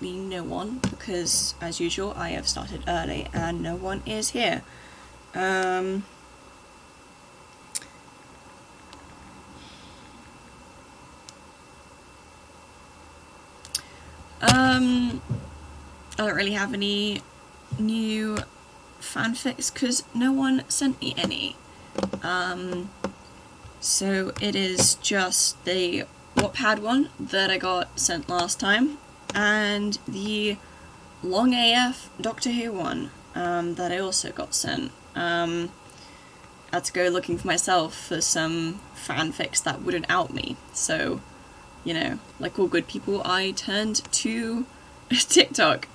meaning no one, because as usual I have started early and no one is here. I don't really have any new fanfics because no one sent me any. So it is just the Wattpad one that I got sent last time, and the long AF Doctor Who one that I also got sent. I had to go looking for myself for some fanfics that wouldn't out me, so, you know, like all good people, I turned to TikTok,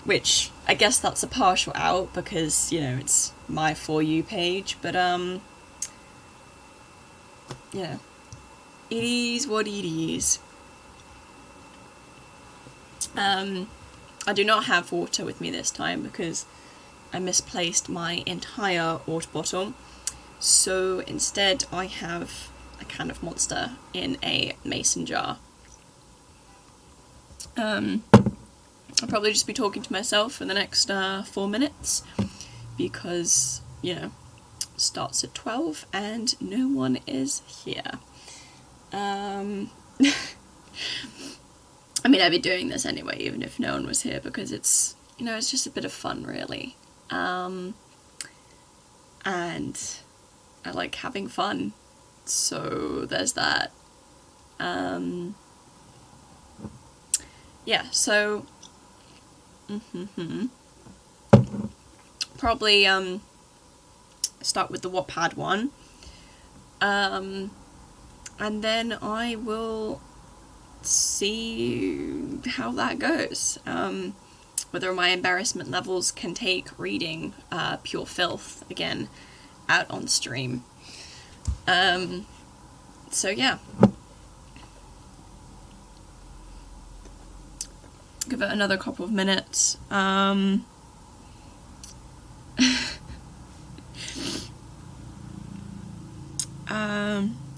which I guess that's a partial out because, you know, it's my For You page, but, yeah, it is what it is. I do not have water with me this time because I misplaced my entire water bottle, so instead I have a can of Monster in a mason jar. I'll probably just be talking to myself for the next 4 minutes because, you know, starts at 12 and no one is here. I mean, I'd be doing this anyway, even if no one was here, because it's, you know, it's just a bit of fun, really. And I like having fun, so there's that. Yeah, so, probably, start with the Wattpad one, and then I will see how that goes. Whether my embarrassment levels can take reading pure filth again out on stream. So yeah. Give it another couple of minutes.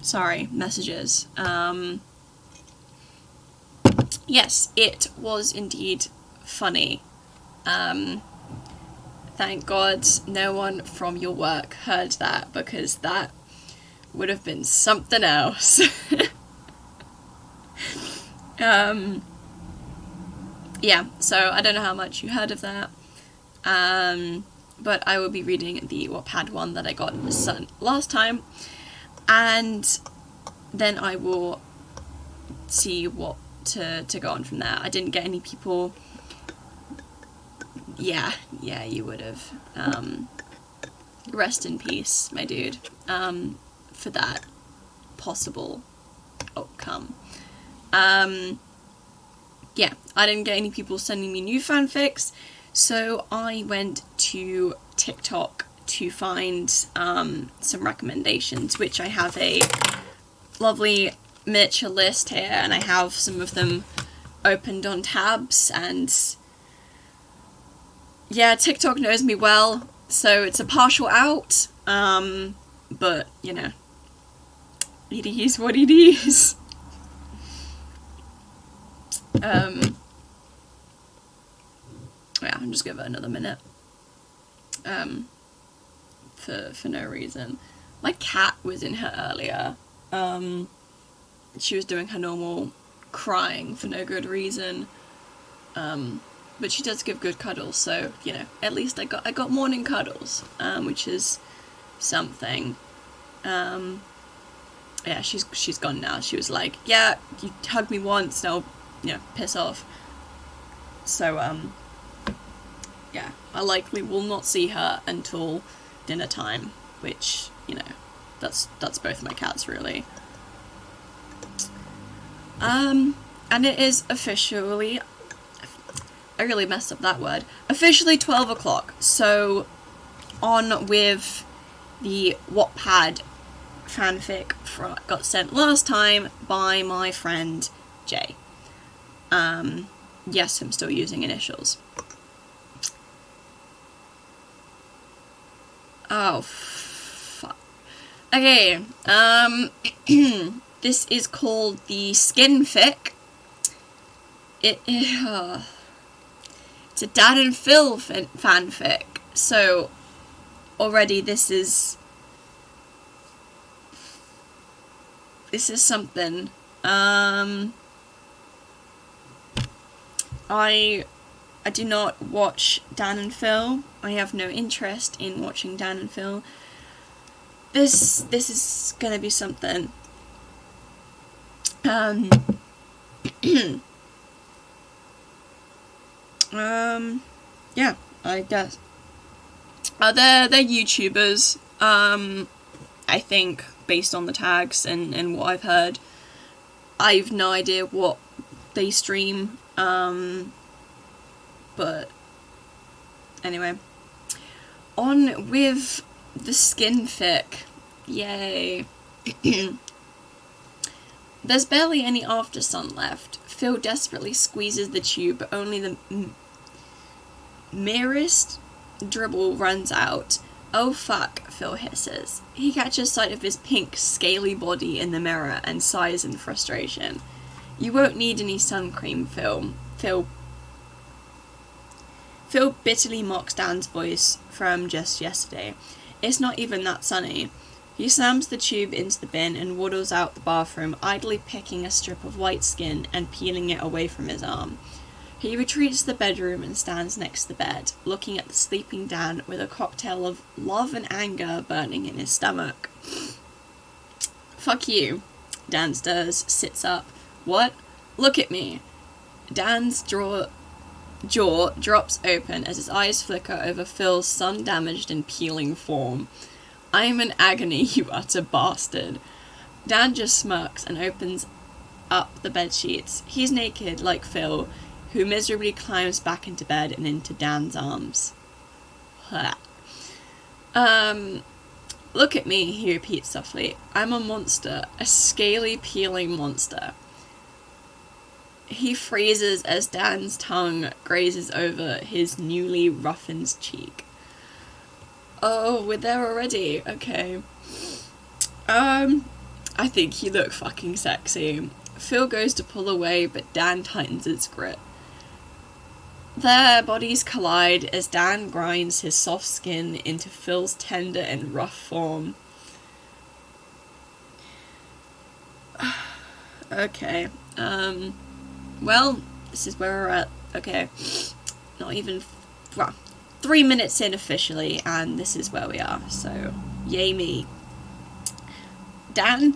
Sorry, messages. Yes, it was indeed funny. Thank God no one from your work heard that, because that would have been something else. Yeah, so I don't know how much you heard of that, but I will be reading the Wattpad one that I got sent last time, and then I will see what to go on from there. I didn't get any people. Yeah, you would have. Rest in peace, my dude, for that possible outcome. Yeah, I didn't get any people sending me new fanfics, so I went to TikTok to find some recommendations, which I have a lovely miniature list here, and I have some of them opened on tabs, and yeah, TikTok knows me well, so it's a partial out, but, you know, it is what it is. Yeah, I'm just give it another minute, for no reason. My cat was in here earlier. She was doing her normal crying for no good reason. But she does give good cuddles, so, you know, at least I got morning cuddles, which is something. Yeah, she's gone now. She was like, yeah, you hugged me once, now, you know, piss off. So, yeah, I likely will not see her until dinner time, which, you know, that's both my cats, really. And it is officially, I really messed up that word, officially 12 o'clock, so on with the Wattpad fanfic got sent last time by my friend Jay. Yes, I'm still using initials. Oh, fuck. Okay, this is called the Skin Fic. it's a Dan and Phil fanfic, so already this is something. I do not watch Dan and Phil. I have no interest in watching Dan and Phil. This is gonna be something. Yeah, I guess. They're YouTubers, I think, based on the tags and what I've heard. I've no idea what they stream, but anyway. On with the skin fic. Yay. There's barely any after sun left. Phil desperately squeezes the tube, but only the merest dribble runs out. Oh fuck, Phil hisses. He catches sight of his pink, scaly body in the mirror and sighs in frustration. You won't need any sun cream, Phil. Phil bitterly mocks Dan's voice from just yesterday. It's not even that sunny. He slams the tube into the bin and waddles out the bathroom, idly picking a strip of white skin and peeling it away from his arm. He retreats to the bedroom and stands next to the bed, looking at the sleeping Dan with a cocktail of love and anger burning in his stomach. Fuck you. Dan stirs, sits up. What? Look at me. Dan's jaw drops open as his eyes flicker over Phil's sun-damaged and peeling form. I'm in agony, you utter bastard. Dan just smirks and opens up the bedsheets. He's naked, like Phil, who miserably climbs back into bed and into Dan's arms. Look at me, he repeats softly. I'm a monster, a scaly, peeling monster. He freezes as Dan's tongue grazes over his newly roughened cheek. Oh, we're there already. Okay. I think you look fucking sexy. Phil goes to pull away, but Dan tightens his grip. Their bodies collide as Dan grinds his soft skin into Phil's tender and rough form. Okay. Well, this is where we're at. Okay. Not even... Well, 3 minutes in officially, and this is where we are, so yay me. Dan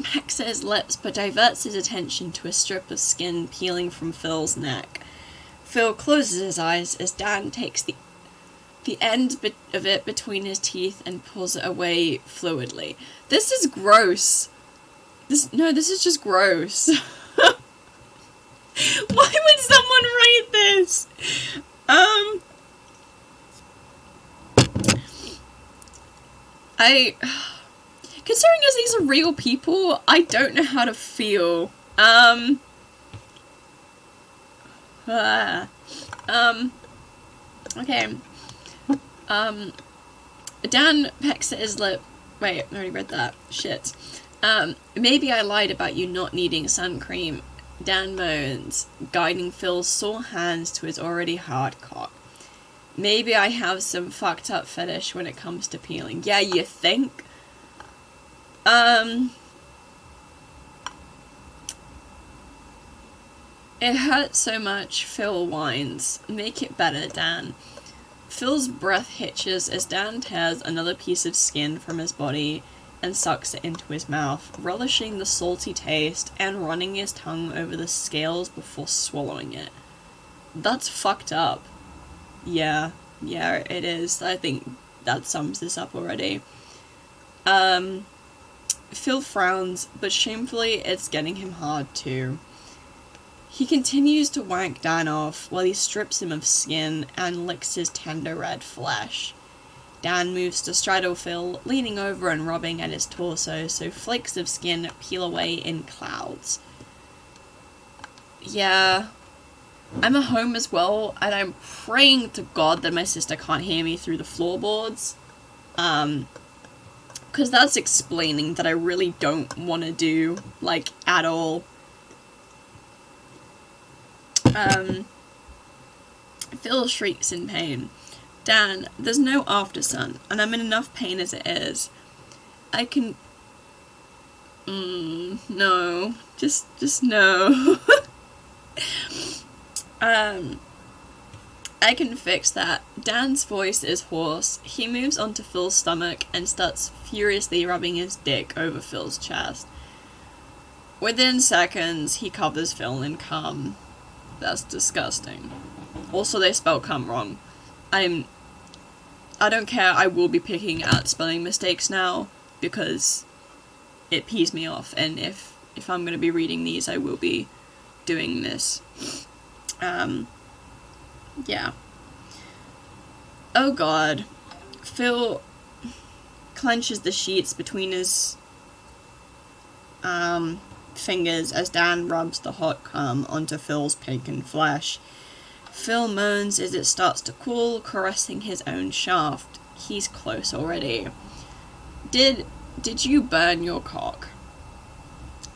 pecks at his lips but diverts his attention to a strip of skin peeling from Phil's neck. Phil closes his eyes as Dan takes the end of it between his teeth and pulls it away fluidly. This is gross. This is just gross. Why would someone write this? Considering as these are real people, I don't know how to feel. Okay. Dan pecks at his lip. Wait, I already read that. Shit. Maybe I lied about you not needing sun cream. Dan moans, guiding Phil's sore hands to his already hard cock. Maybe I have some fucked up fetish when it comes to peeling. Yeah, you think? It hurts so much, Phil whines. Make it better, Dan. Phil's breath hitches as Dan tears another piece of skin from his body and sucks it into his mouth, relishing the salty taste and running his tongue over the scales before swallowing it. That's fucked up. Yeah, it is. I think that sums this up already. Phil frowns, but shamefully it's getting him hard too. He continues to wank Dan off while he strips him of skin and licks his tender red flesh. Dan moves to straddle Phil, leaning over and rubbing at his torso so flakes of skin peel away in clouds. Yeah, I'm at home as well, and I'm praying to God that my sister can't hear me through the floorboards. Because that's explaining that I really don't want to do, like, at all. Phil shrieks in pain. Dan, there's no after sun, and I'm in enough pain as it is. I can... no. Just no. I can fix that. Dan's voice is hoarse. He moves onto Phil's stomach and starts furiously rubbing his dick over Phil's chest. Within seconds, he covers Phil in cum. That's disgusting. Also, they spell cum wrong. I don't care, I will be picking at spelling mistakes now, because it pees me off, and if I'm gonna be reading these, I will be doing this. Yeah. Oh god. Phil clenches the sheets between his fingers as Dan rubs the hot cum onto Phil's pink flesh. Phil moans as it starts to cool, caressing his own shaft. He's close already. Did you burn your cock?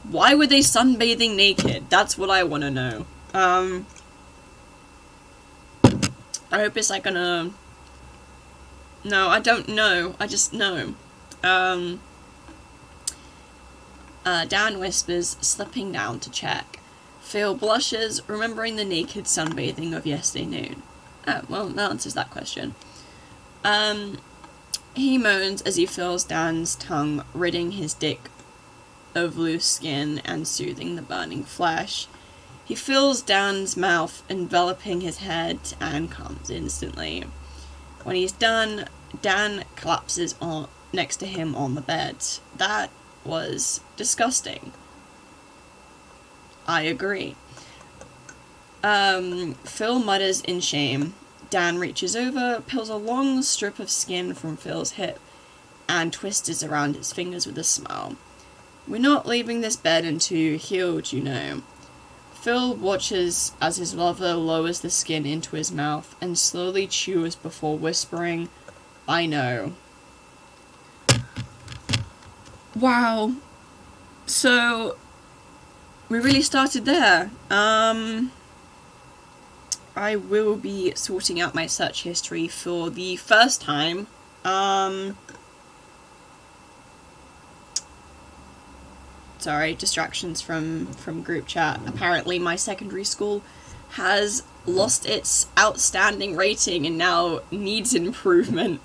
Why were they sunbathing naked? That's what I want to know. I hope it's like gonna... No, I don't know. I just know. Dan whispers, slipping down to check. Phil blushes, remembering the naked sunbathing of yesterday noon. Oh, well, that answers that question. He moans as he feels Dan's tongue ridding his dick of loose skin and soothing the burning flesh. He feels Dan's mouth enveloping his head and comes instantly. When he's done, Dan collapses next to him on the bed. That was disgusting. I agree. Phil mutters in shame. Dan reaches over, peels a long strip of skin from Phil's hip, and twists it around his fingers with a smile. We're not leaving this bed until you're healed, you know. Phil watches as his lover lowers the skin into his mouth and slowly chews before whispering, I know. Wow. So, we really started there. I will be sorting out my search history for the first time. Sorry, distractions from group chat. Apparently my secondary school has lost its outstanding rating and now needs improvement,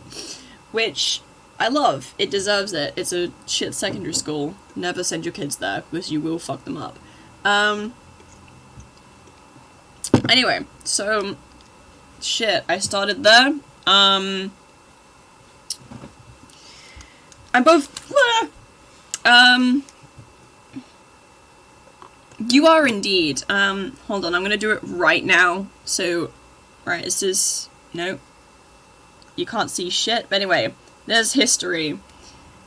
which I love. It deserves it. It's a shit secondary school. Never send your kids there, because you will fuck them up. Anyway, so, shit, I started there. I'm both, you are indeed, hold on, I'm gonna do it right now, so, right, this is, no, you can't see shit, but anyway, there's history,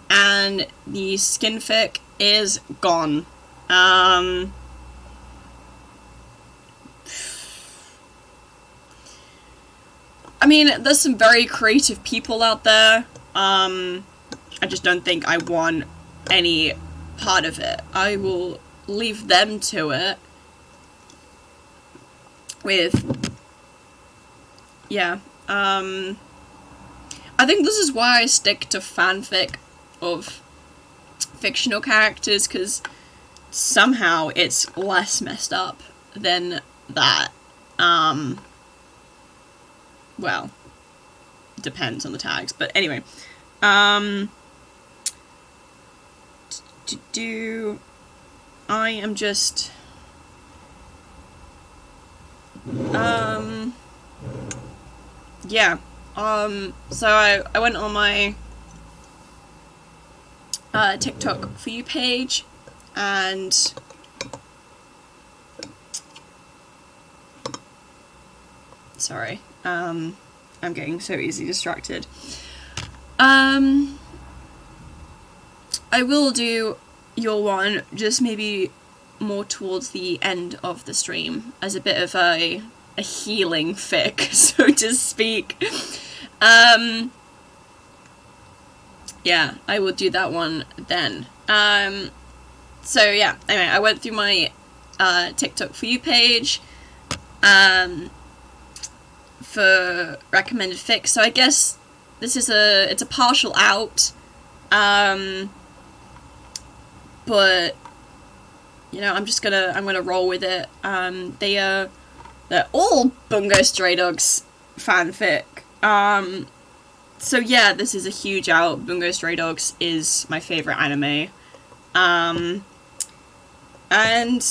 and the skinfic is gone. I mean, there's some very creative people out there. I just don't think I want any part of it. I will leave them to it. With... yeah. I think this is why I stick to fanfic of fictional characters, because somehow it's less messed up than that. Well, depends on the tags, but anyway. I am just... yeah. So I went on my TikTok For You page, and sorry, I'm getting so easily distracted. I will do your one, just maybe more towards the end of the stream, as a bit of a healing fic, so to speak. Yeah, I will do that one then. So yeah, anyway, I went through my TikTok For You page, for recommended fics. So I guess this is it's a partial out, but you know, I'm gonna roll with it. They're all Bungo Stray Dogs fanfic. So yeah, this is a huge out. Bungo Stray Dogs is my favorite anime. And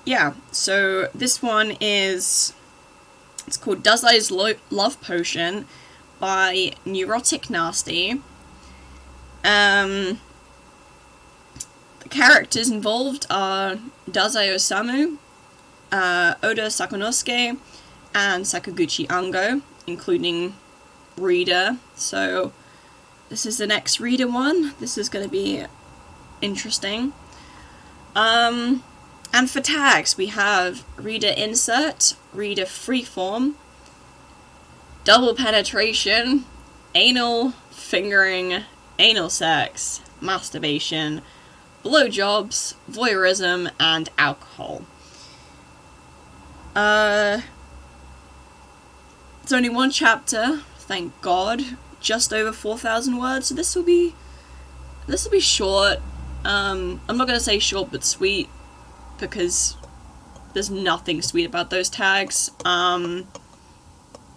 yeah, so this one it's called Dazai's Love Potion by Neurotic Nasty. The characters involved are Dazai Osamu, Oda Sakunosuke, and Sakaguchi Ango, including Reader. So this is the next Reader one. This is going to be interesting. And for tags, we have Reader Insert, Reader Freeform, Double Penetration, Anal Fingering, Anal Sex, Masturbation, Blowjobs, Voyeurism, and Alcohol. It's only one chapter, thank God, just over 4,000 words, so this will be short. I'm not gonna say short but sweet, because there's nothing sweet about those tags. But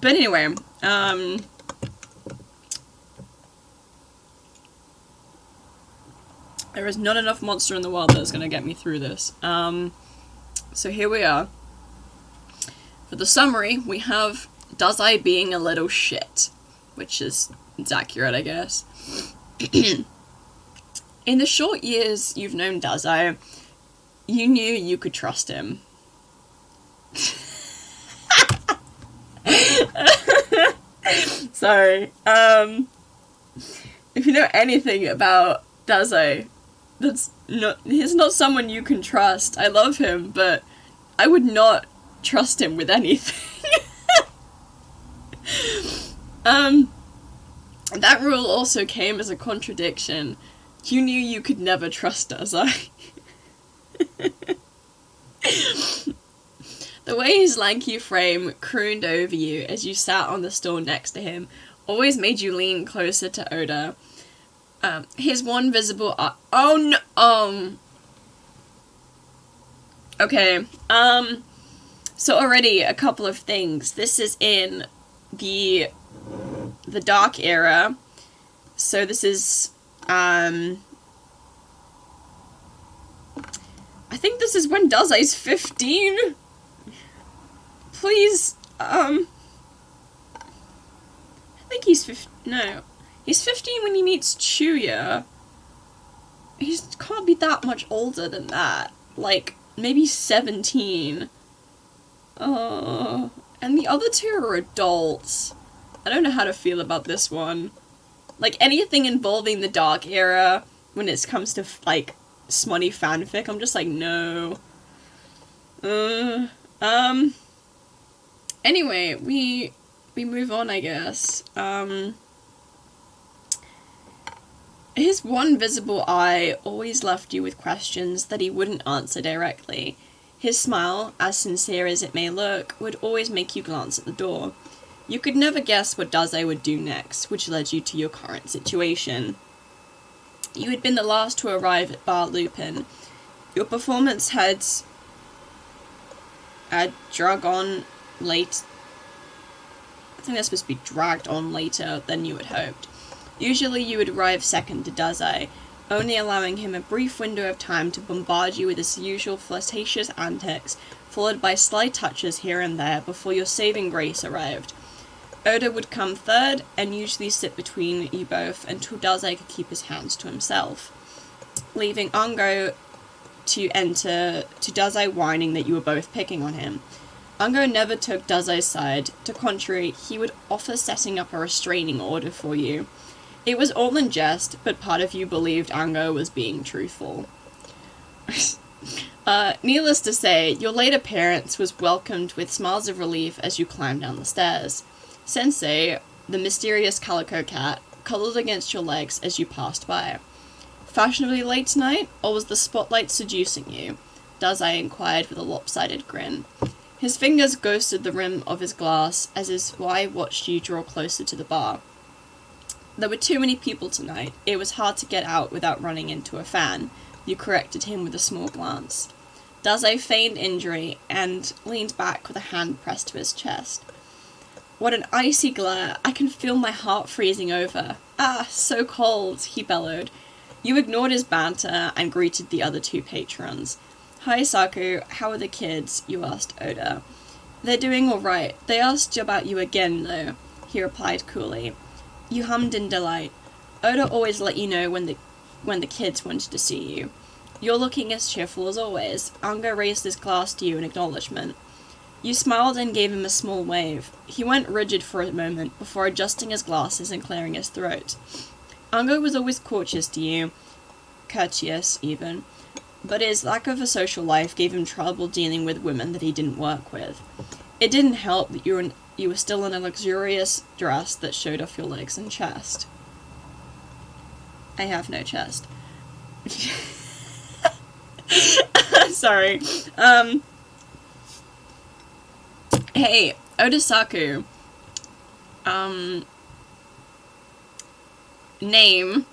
anyway, there is not enough monster in the world that's gonna get me through this. So here we are. For the summary, we have Dazai being a little shit, which it's accurate, I guess. In the short years you've known Dazai, you knew you could trust him. Sorry. If you know anything about Dazai, he's not someone you can trust. I love him, but I would not trust him with anything. That rule also came as a contradiction. You knew you could never trust Dazai. The way his lanky frame crooned over you as you sat on the stool next to him always made you lean closer to Oda. His one visible okay. So already a couple of things. This is in the dark era. So this is I think this is when Dazai's 15. Please, I think he's 15. No, he's 15 when he meets Chuya. He can't be that much older than that. Like, maybe 17. And the other two are adults. I don't know how to feel about this one. Like, anything involving the dark era, when it comes to, like, smutty fanfic, I'm just like, no. Anyway, we move on, I guess. His one visible eye always left you with questions that he wouldn't answer directly. His smile, as sincere as it may look, would always make you glance at the door. You could never guess what Dazai would do next, which led you to your current situation. You had been the last to arrive at Bar Lupin. Your performance had drug on late. I think that's supposed to be dragged on later than you had hoped. Usually you would arrive second to Dazai, only allowing him a brief window of time to bombard you with his usual flirtatious antics, followed by slight touches here and there before your saving grace arrived. Oda would come third, and usually sit between you both until Dazai could keep his hands to himself, leaving Ango to enter, to Dazai whining that you were both picking on him. Ango never took Dazai's side. To contrary, he would offer setting up a restraining order for you. It was all in jest, but part of you believed Ango was being truthful. Needless to say, your late appearance was welcomed with smiles of relief as you climbed down the stairs. Sensei, the mysterious calico cat, cuddled against your legs as you passed by. Fashionably late tonight, or was the spotlight seducing you? Dazai inquired with a lopsided grin. His fingers ghosted the rim of his glass as his wife watched you draw closer to the bar. There were too many people tonight. It was hard to get out without running into a fan. You corrected him with a small glance. Daze feigned injury and leaned back with a hand pressed to his chest. What an icy glare. I can feel my heart freezing over. Ah, so cold, he bellowed. You ignored his banter and greeted the other two patrons. Hi, Saku. How are the kids? You asked Oda. They're doing all right. They asked about you again, though, he replied coolly. You hummed in delight. Oda always let you know when the kids wanted to see you. You're looking as cheerful as always. Ango raised his glass to you in acknowledgement. You smiled and gave him a small wave. He went rigid for a moment before adjusting his glasses and clearing his throat. Ango was always courteous to you, courteous even, but his lack of a social life gave him trouble dealing with women that he didn't work with. It didn't help that you were still in a luxurious dress that showed off your legs and chest. I have no chest. Sorry. Hey, Odasaku. Name,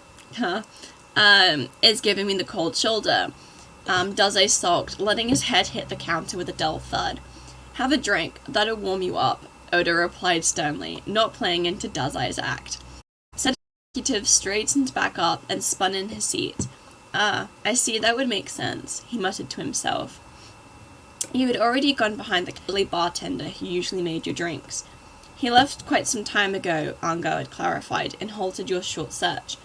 is giving me the cold shoulder. Daze sulked, letting his head hit the counter with a dull thud. Have a drink, that'll warm you up, Oda replied sternly, not playing into Daze's act. Said executive straightened back up and spun in his seat. Ah, I see, that would make sense, he muttered to himself. You had already gone behind the cuddly bartender who usually made your drinks. He left quite some time ago, Ango had clarified, and halted your short search.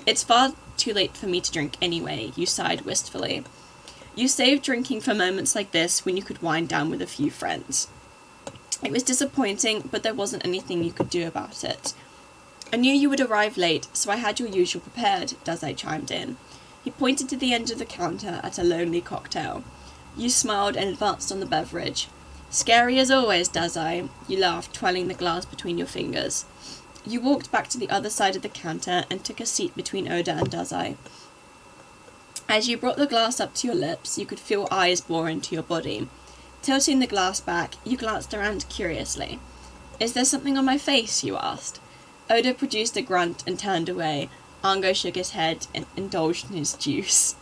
It's far too late for me to drink anyway, you sighed wistfully. You saved drinking for moments like this when you could wind down with a few friends. It was disappointing, but there wasn't anything you could do about it. I knew you would arrive late, so I had your usual prepared, Daze chimed in. He pointed to the end of the counter at a lonely cocktail. You smiled and advanced on the beverage. Scary as always, Daze, you laughed, twirling the glass between your fingers. You walked back to the other side of the counter and took a seat between Oda and Daze. As you brought the glass up to your lips, you could feel eyes bore into your body. Tilting the glass back, you glanced around curiously. Is there something on my face? You asked. Oda produced a grunt and turned away. Ango shook his head and indulged in his juice.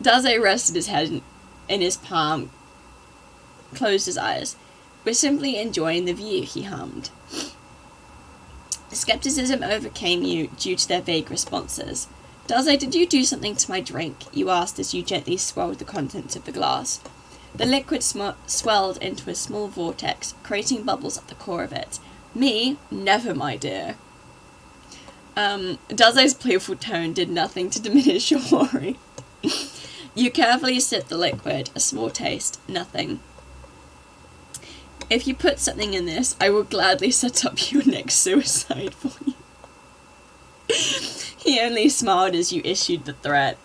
Daze rested his head in his palm, closed his eyes. We're simply enjoying the view, he hummed. Skepticism overcame you due to their vague responses. Daze, did you do something to my drink? You asked as you gently swirled the contents of the glass. The liquid swelled into a small vortex, creating bubbles at the core of it. Me? Never, my dear. Daze's playful tone did nothing to diminish your worry. You carefully sipped the liquid, a small taste, nothing. If you put something in this, I will gladly set up your next suicide for you. He only smiled as you issued the threat.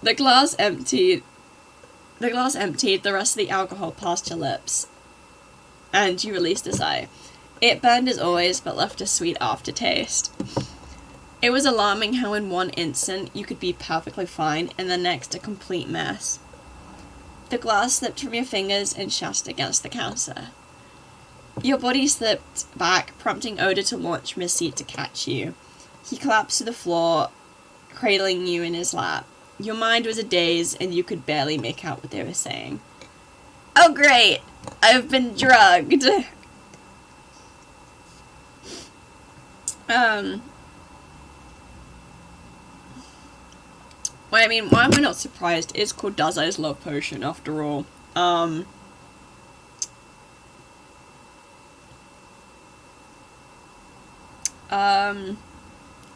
The glass emptied, the rest of the alcohol past your lips, and you released a sigh. It burned as always, but left a sweet aftertaste. It was alarming how in one instant you could be perfectly fine, and the next a complete mess. The glass slipped from your fingers and shattered against the counter. Your body slipped back, prompting Oda to launch from his seat to catch you. He collapsed to the floor, cradling you in his lap. Your mind was a daze, and you could barely make out what they were saying. Oh great! I've been drugged! Well, I mean, why am I not surprised? It's called Daze's Love Potion, after all.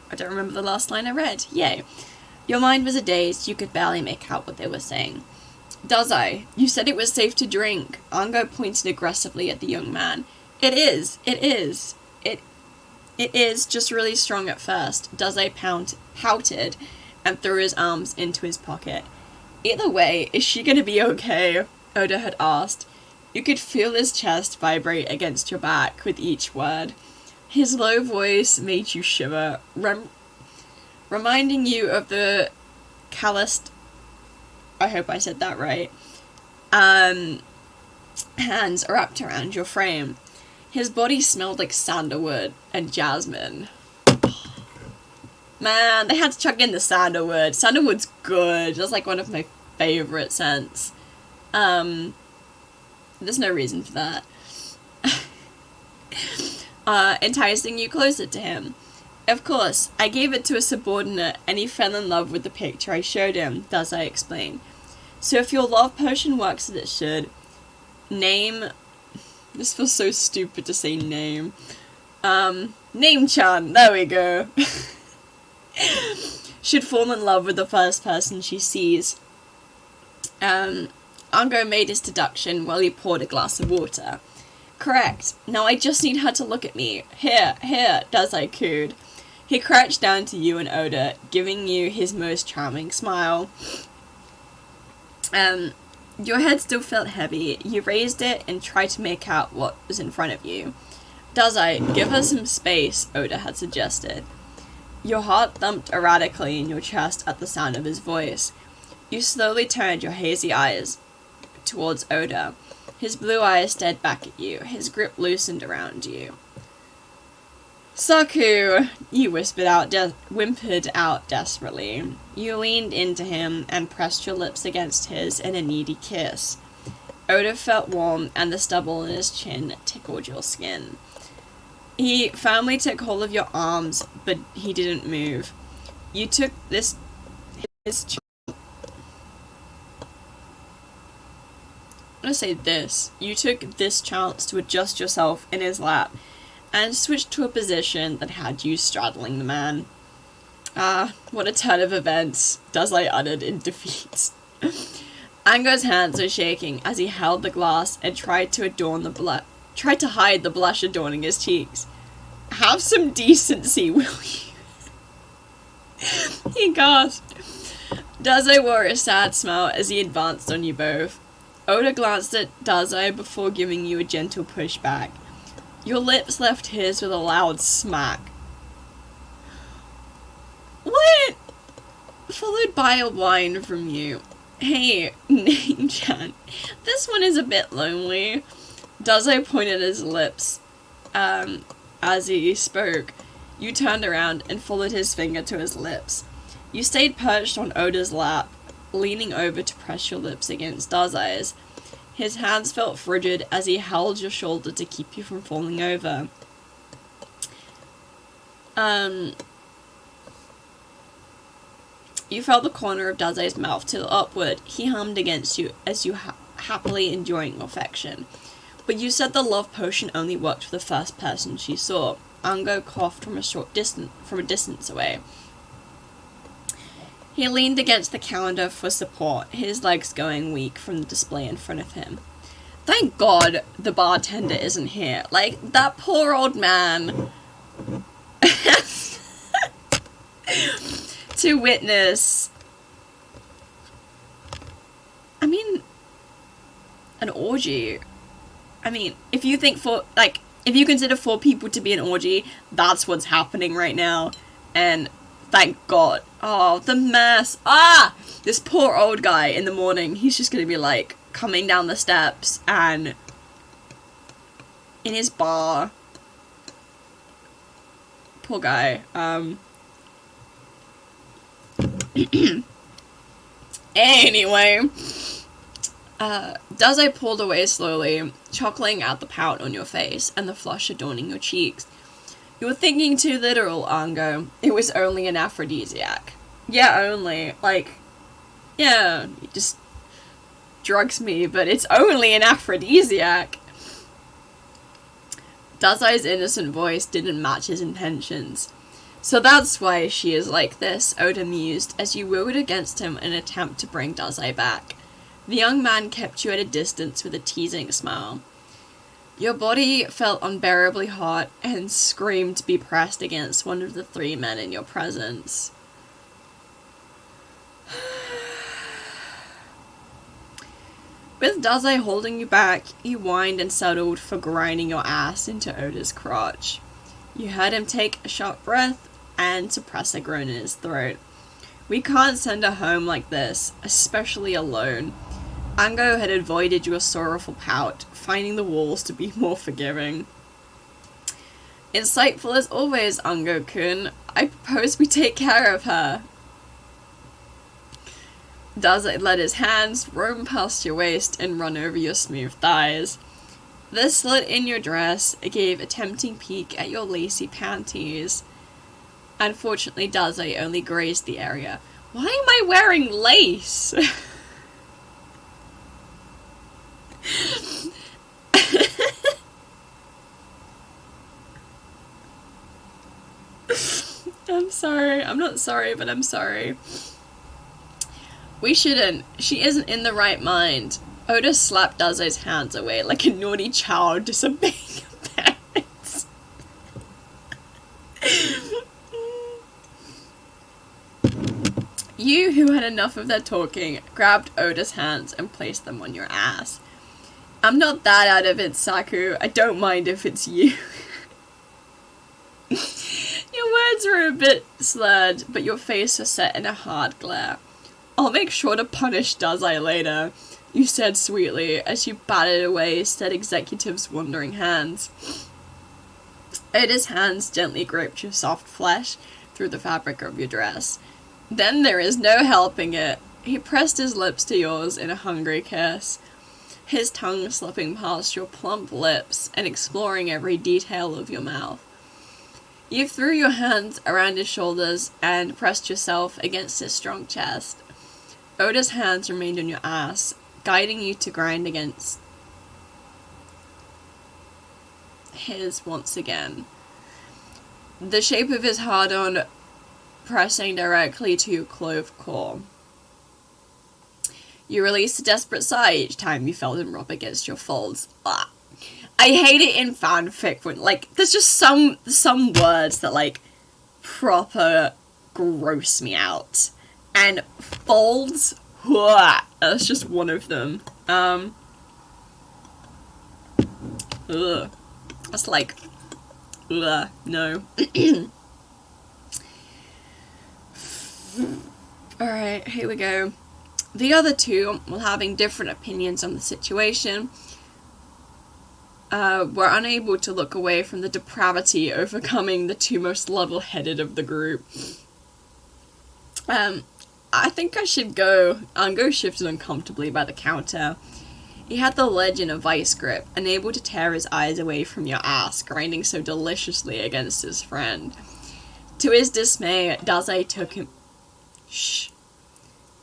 I don't remember the last line I read. Yay. Your mind was a daze, you could barely make out what they were saying. Daze, you said it was safe to drink. Ango pointed aggressively at the young man. It is, just really strong at first. Daze pouted and threw his arms into his pocket. Either way, is she gonna be okay? Oda had asked. You could feel his chest vibrate against your back with each word. His low voice made you shiver, reminding you of the calloused, I hope I said that right, hands wrapped around your frame. His body smelled like sandalwood and jasmine. Man, they had to chuck in the sandalwood. Sandalwood's good. That's like one of my favourite scents. There's no reason for that. Enticing you closer to him. Of course, I gave it to a subordinate and he fell in love with the picture I showed him, thus I explained. So if your love potion works as it should, name... This feels so stupid to say name. Name-chan, there we go. Should fall in love with the first person she sees. Ango made his deduction while he poured a glass of water. Correct. Now I just need her to look at me. Here, Dazai cooed. He crouched down to you and Oda, giving you his most charming smile. Your head still felt heavy. You raised it and tried to make out what was in front of you. Dazai, give her some space, Oda had suggested. Your heart thumped erratically in your chest at the sound of his voice. You slowly turned your hazy eyes towards Oda. His blue eyes stared back at you. His grip loosened around you. Saku, you whimpered out desperately. You leaned into him and pressed your lips against his in a needy kiss. Oda felt warm and the stubble in his chin tickled your skin. He firmly took hold of your arms, but he didn't move. You took You took this chance to adjust yourself in his lap and switched to a position that had you straddling the man. Ah, what a turn of events, Dazai uttered in defeat. Ango's hands were shaking as he held the glass and tried to hide the blush adorning his cheeks. Have some decency, will you? He gasped. Dazai wore a sad smile as he advanced on you both. Oda glanced at Dazai before giving you a gentle push back. Your lips left his with a loud smack. What? Followed by a whine from you. Hey, Name-chan, this one is a bit lonely. Dazai pointed his lips as he spoke. You turned around and followed his finger to his lips. You stayed perched on Oda's lap, leaning over to press your lips against Dazai's. His hands felt frigid as he held your shoulder to keep you from falling over. You felt the corner of Dazai's mouth tilt upward. He hummed against you as you happily enjoying your affection. But you said the love potion only worked for the first person she saw. Ango coughed from a distance away. He leaned against the counter for support, his legs going weak from the display in front of him. Thank God the bartender isn't here. Like, that poor old man. To witness. I mean, an orgy. I mean, if you consider 4 people to be an orgy, that's what's happening right now. And thank God. Oh, the mess. Ah! This poor old guy in the morning, he's just gonna be like, coming down the steps and in his bar. Poor guy. Anyway. Dazai pulled away slowly, chuckling at the pout on your face and the flush adorning your cheeks. You were thinking too literal, Ango. It was only an aphrodisiac. Yeah, only. Like, yeah, it just drugs me, but it's only an aphrodisiac. Dazai's innocent voice didn't match his intentions. So that's why she is like this, Oda mused, as you wheeled against him in an attempt to bring Dazai back. The young man kept you at a distance with a teasing smile. Your body felt unbearably hot and screamed to be pressed against one of the 3 men in your presence. With Dazai holding you back, you whined and settled for grinding your ass into Oda's crotch. You heard him take a sharp breath and suppress a groan in his throat. We can't send her home like this, especially alone. Ango had avoided your sorrowful pout, finding the walls to be more forgiving. Insightful as always, Ango-kun. I propose we take care of her. Daze let his hands roam past your waist and run over your smooth thighs. The slit in your dress gave a tempting peek at your lacy panties. Unfortunately, Daze only grazed the area. Why am I wearing lace? I'm sorry. I'm not sorry, but I'm sorry. We shouldn't. She isn't in the right mind. Oda slapped Daze's hands away like a naughty child disobeying her parents. You, who had enough of their talking, grabbed Oda's hands and placed them on your ass. I'm not that out of it, Saku. I don't mind if it's you. Your words were a bit slurred, but your face was set in a hard glare. I'll make sure to punish Daze later, you said sweetly as you batted away said executive's wandering hands. Oda's hands gently groped your soft flesh through the fabric of your dress. Then there is no helping it. He pressed his lips to yours in a hungry kiss, his tongue slipping past your plump lips and exploring every detail of your mouth. You threw your hands around his shoulders and pressed yourself against his strong chest. Oda's hands remained on your ass, guiding you to grind against his once again. The shape of his hard-on pressing directly to your clove core. You released a desperate sigh each time you felt him rub against your folds. Ah. I hate it in fanfic when, like, there's just some words that, like, proper gross me out. And folds, that's just one of them. That's like, no. Alright, here we go. The other two, while having different opinions on the situation, were unable to look away from the depravity overcoming the two most level-headed of the group. I think I should go. Ango shifted uncomfortably by the counter. He had the ledge in a vice grip, unable to tear his eyes away from your ass, grinding so deliciously against his friend. To his dismay, Daze took him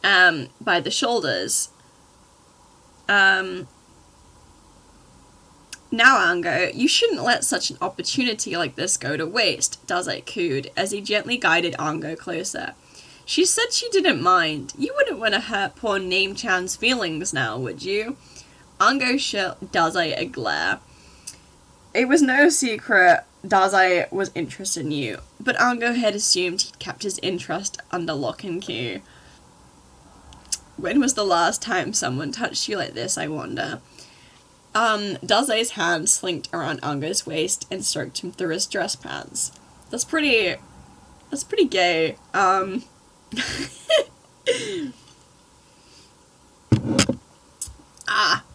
by the shoulders. Now, Ango, you shouldn't let such an opportunity like this go to waste, Daze cooed, as he gently guided Ango closer. She said she didn't mind. You wouldn't want to hurt poor Name-chan's feelings now, would you? Ango shot Daze a glare. It was no secret Daze was interested in you, but Ango had assumed he'd kept his interest under lock and key. When was the last time someone touched you like this, I wonder? Daze's hand slinked around Ango's waist and stroked him through his dress pants. That's pretty gay.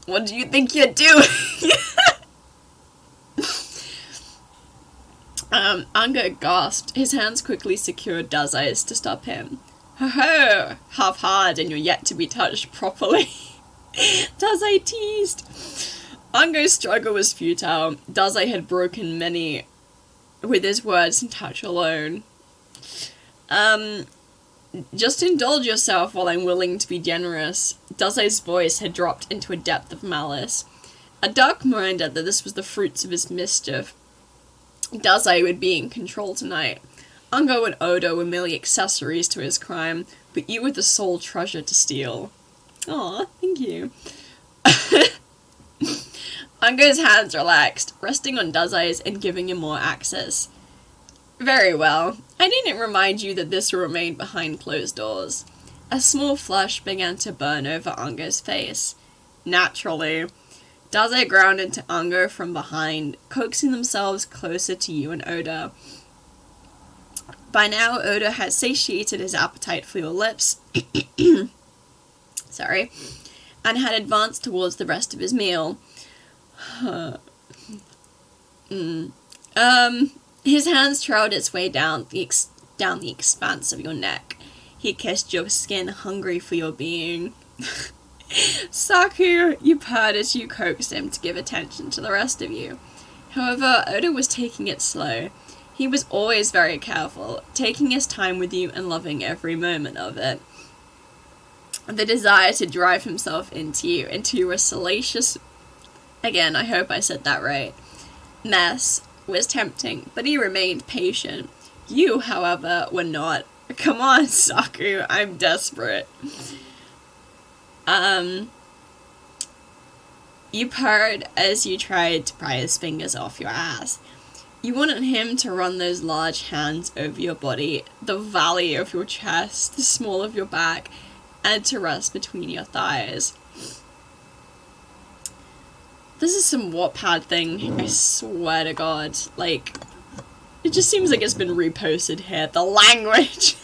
What do you think you're doing? Ango gasped. His hands quickly secured Daze's to stop him. Ho-ho! Half hard and you're yet to be touched properly. Daze teased. Ango's struggle was futile. Daze had broken many with his words and touch alone. Just indulge yourself while I'm willing to be generous. Daze's voice had dropped into a depth of malice. A dark reminder that this was the fruits of his mischief. Daze would be in control tonight. Ango and Oda were merely accessories to his crime, but you were the sole treasure to steal. Aw, thank you. Ango's hands relaxed, resting on Daze's and giving him more access. Very well. I needn't remind you that this will remain behind closed doors. A small flush began to burn over Ango's face. Naturally. Daze ground into Ango from behind, coaxing themselves closer to you and Oda. By now, Oda had satiated his appetite for your lips. Sorry. and had advanced towards the rest of his meal. His hands trailed its way down the expanse of your neck. He kissed your skin, hungry for your being. Saku, you purred as you coaxed him to give attention to the rest of you. However, Oda was taking it slow. He was always very careful, taking his time with you and loving every moment of it. The desire to drive himself into a salacious... Again, I hope I said that right. Mess was tempting, but he remained patient. You, however, were not. Come on, Saku, I'm desperate. You purred as you tried to pry his fingers off your ass. You wanted him to run those large hands over your body, the valley of your chest, the small of your back, and to rest between your thighs. This is some Wattpad thing, I swear to God. Like, it just seems like it's been reposted here. The language!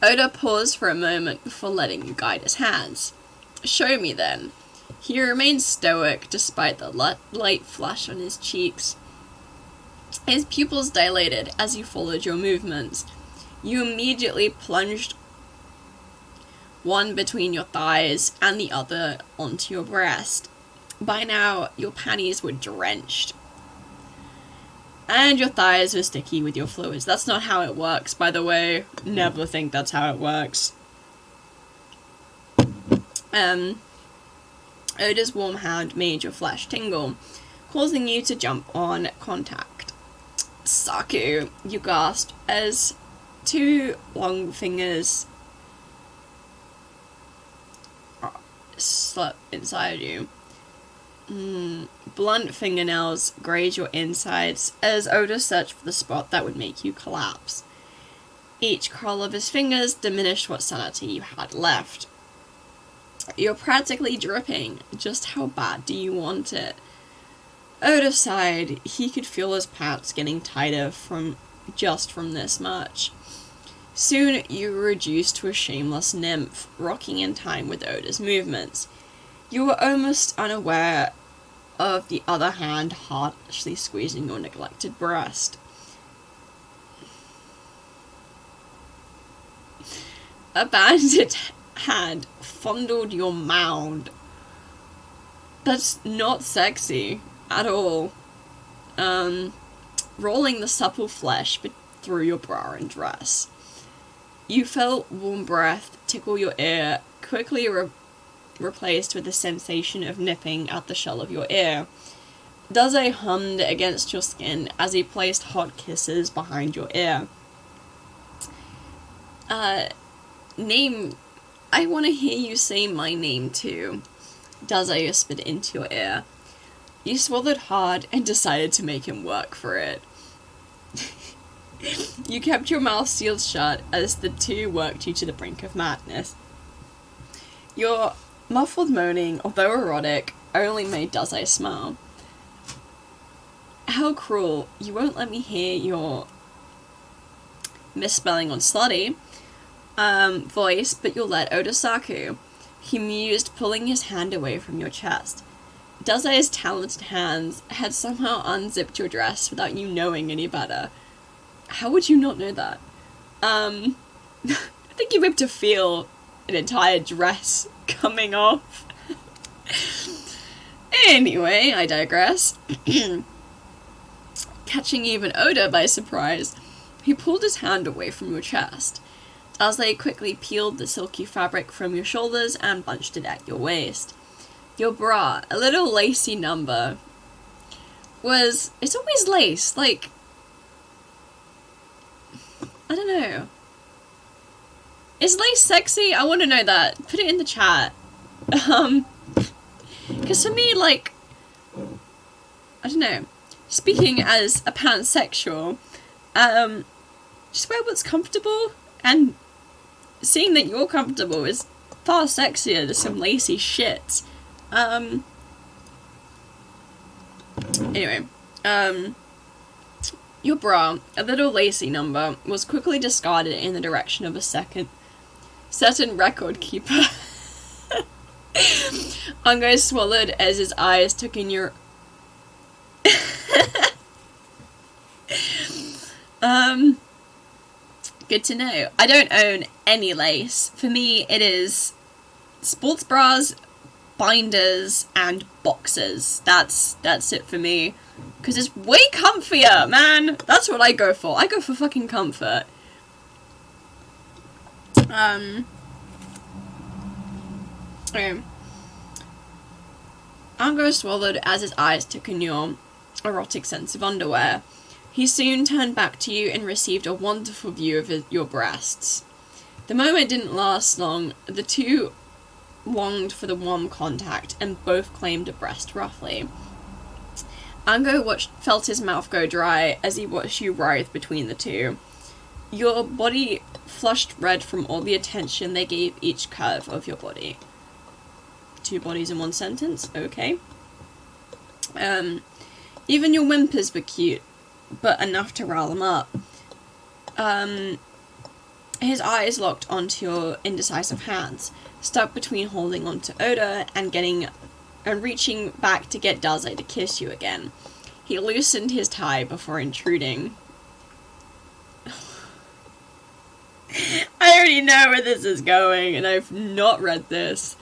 Oda paused for a moment before letting you guide his hands. Show me then. He remained stoic despite the light flush on his cheeks. His pupils dilated as you followed your movements. You immediately plunged one between your thighs and the other onto your breast. By now, your panties were drenched. And your thighs were sticky with your fluids. That's not how it works, by the way. Never think that's how it works. Oda's warm hand made your flesh tingle, causing you to jump on contact. Saku, you gasped as two long fingers slept inside you. Blunt fingernails grazed your insides as Oda searched for the spot that would make you collapse. Each curl of his fingers diminished what sanity you had left. You're practically dripping. Just how bad do you want it? Oda sighed. He could feel his pants getting tighter from this much. Soon you were reduced to a shameless nymph, rocking in time with Oda's movements. You were almost unaware of the other hand harshly squeezing your neglected breast. A banded hand fondled your mound. That's not sexy at all. Rolling the supple flesh through your bra and dress. You felt warm breath tickle your ear, quickly replaced with the sensation of nipping at the shell of your ear. Daze hummed against your skin as he placed hot kisses behind your ear. Name... I want to hear you say my name too, Daze whispered into your ear. You swallowed hard and decided to make him work for it. You kept your mouth sealed shut as the two worked you to the brink of madness. Your muffled moaning, although erotic, only made Daze smile. How cruel. You won't let me hear your misspelling on slutty voice, but you'll let Oda Saku. He mused, pulling his hand away from your chest. Daze's talented hands had somehow unzipped your dress without you knowing any better. How would you not know that? I think you whipped to feel an entire dress coming off. Anyway, I digress. Catching even Oda by surprise, he pulled his hand away from your chest. Daze quickly peeled the silky fabric from your shoulders and bunched it at your waist. Your bra, a little lacy number, it's always lace, like, I don't know. Is lace sexy? I want to know that. Put it in the chat. Because for me, like, I don't know. Speaking as a pansexual, just wear what's comfortable, and seeing that you're comfortable is far sexier than some lacy shit. Anyway, your bra, a little lacy number, was quickly discarded in the direction of a second certain record keeper. Ango swallowed as his eyes took in your... Good to know. I don't own any lace. For me, it is sports bras, binders, and boxers. That's it for me. Because it's way comfier, man. That's what I go for. I go for fucking comfort. Okay. Ango swallowed as his eyes took in your erotic sense of underwear. He soon turned back to you and received a wonderful view of your breasts. The moment didn't last long. The two longed for the warm contact and both claimed a breast roughly. Ango felt his mouth go dry as he watched you writhe between the two. Your body flushed red from all the attention they gave each curve of your body. 2 bodies in 1 sentence? Okay. Even your whimpers were cute, but enough to rile them up. His eyes locked onto your indecisive hands, stuck between holding onto Oda and reaching back to get Daze to kiss you again. He loosened his tie before intruding. I already know where this is going, and I've not read this.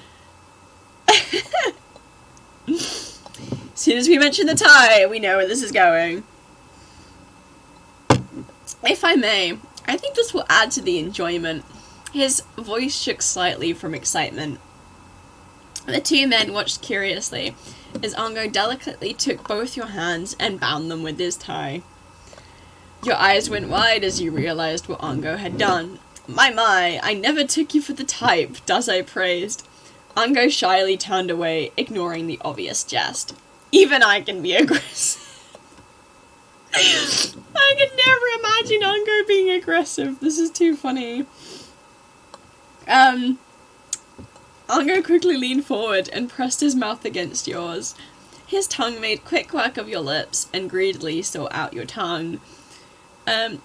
As soon as we mention the tie, we know where this is going. If I may, I think this will add to the enjoyment. His voice shook slightly from excitement. The 2 men watched curiously as Ango delicately took both your hands and bound them with his tie. Your eyes went wide as you realized what Ango had done. My, I never took you for the type, Daze praised. Ango shyly turned away, ignoring the obvious jest. Even I can be aggressive. I could never imagine Ango being aggressive. This is too funny. Ango quickly leaned forward and pressed his mouth against yours. His tongue made quick work of your lips and greedily sought out your tongue.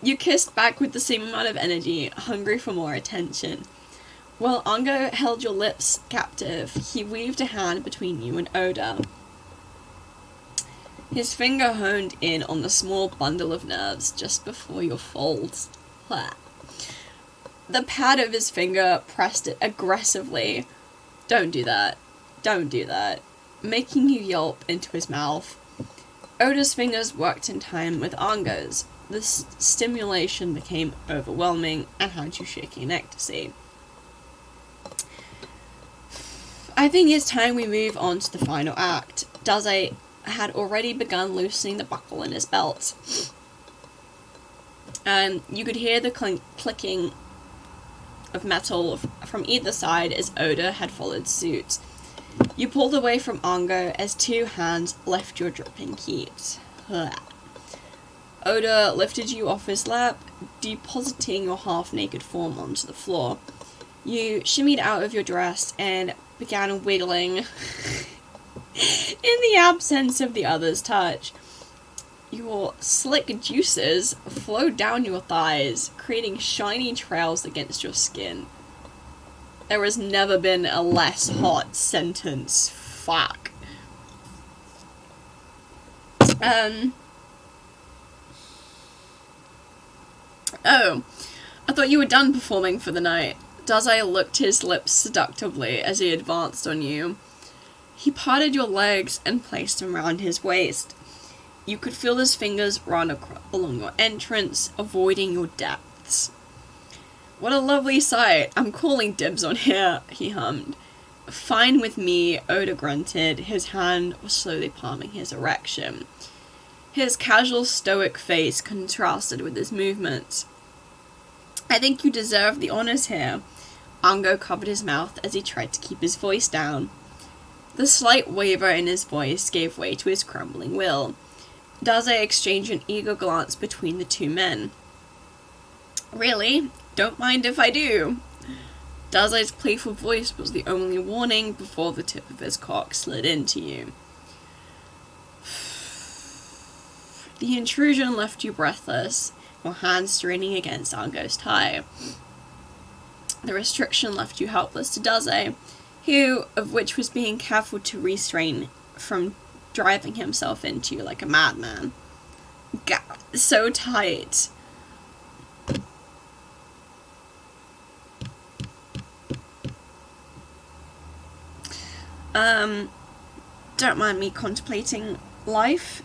You kissed back with the same amount of energy, hungry for more attention. While Ango held your lips captive, he weaved a hand between you and Oda. His finger honed in on the small bundle of nerves just before your folds. The pad of his finger pressed it aggressively. Don't do that. Don't do that. Making you yelp into his mouth. Oda's fingers worked in time with Ango's. The stimulation became overwhelming and had you shaking in ecstasy. I think it's time we move on to the final act. Daze had already begun loosening the buckle in his belt. You could hear the clicking of metal from either side as Oda had followed suit. You pulled away from Ango as 2 hands left your dripping heat. Oda lifted you off his lap, depositing your half-naked form onto the floor. You shimmied out of your dress and began wiggling in the absence of the other's touch. Your slick juices flowed down your thighs, creating shiny trails against your skin. There has never been a less hot sentence. Fuck. Oh, I thought you were done performing for the night. Daze licked his lips seductively as he advanced on you. He parted your legs and placed them round his waist. You could feel his fingers run along your entrance, avoiding your depths. What a lovely sight. I'm calling dibs on here, he hummed. Fine with me, Oda grunted. His hand was slowly palming his erection. His casual, stoic face contrasted with his movements. I think you deserve the honors here. Ango covered his mouth as he tried to keep his voice down. The slight waver in his voice gave way to his crumbling will. Daze exchanged an eager glance between the 2 men. Really? Don't mind if I do. Daze's playful voice was the only warning before the tip of his cock slid into you. The intrusion left you breathless, your hands straining against Ango's tie. The restriction left you helpless to Daze, who of which was being careful to restrain from driving himself into you like a madman. God, so tight. Don't mind me contemplating life.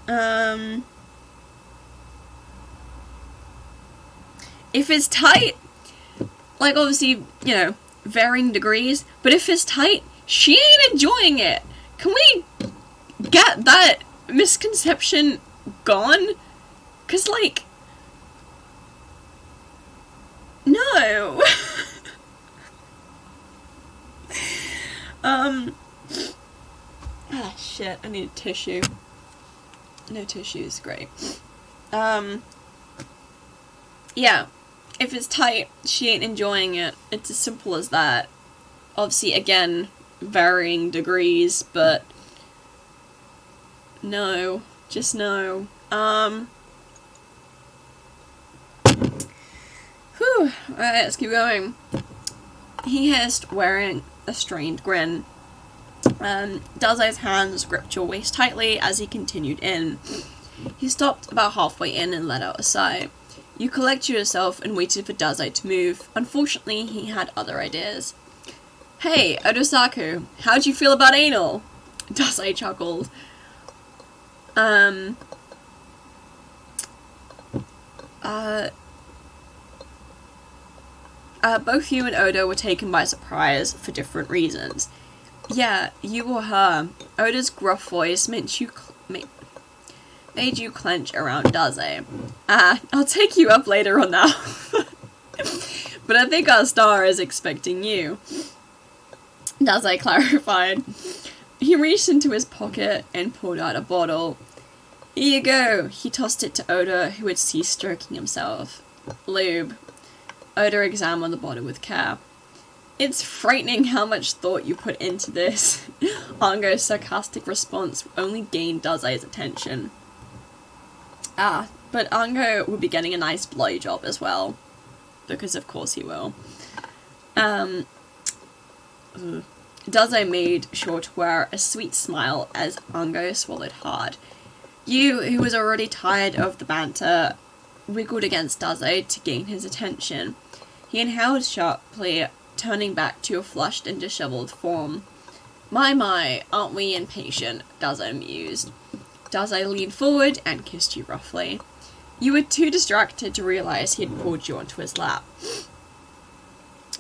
If it's tight, like obviously, you know, varying degrees, but if it's tight, she ain't enjoying it. Can we get that misconception gone? 'Cause, like, no. Ah, shit, I need a tissue. No tissues, great. Yeah, if it's tight, she ain't enjoying it. It's as simple as that. Obviously, again, varying degrees, but no, just no. Whew, alright, let's keep going. He hissed, wearing a strained grin. Daze's hands gripped your waist tightly as he continued in. He stopped about halfway in and let out a sigh. You collected yourself and waited for Daze to move. Unfortunately, he had other ideas. Hey, Odosaku, how'd you feel about anal? Daze chuckled. Both you and Oda were taken by surprise for different reasons. Yeah, you or her. Oda's gruff voice made you clench around Daze. I'll take you up later on that. But I think our star is expecting you. Daze clarified. He reached into his pocket and pulled out a bottle. Here you go. He tossed it to Oda, who had ceased stroking himself. Lube. Oda examined the bottle with care. It's frightening how much thought you put into this. Ango's sarcastic response only gained Daze's attention. But Ango will be getting a nice blowjob as well. Because of course he will. Daze made sure to wear a sweet smile as Ango swallowed hard. You, who was already tired of the banter, wiggled against Daze to gain his attention. He inhaled sharply, turning back to your flushed and disheveled form. My, aren't we impatient? Daze mused. Daze leaned forward and kissed you roughly. You were too distracted to realize he had pulled you onto his lap.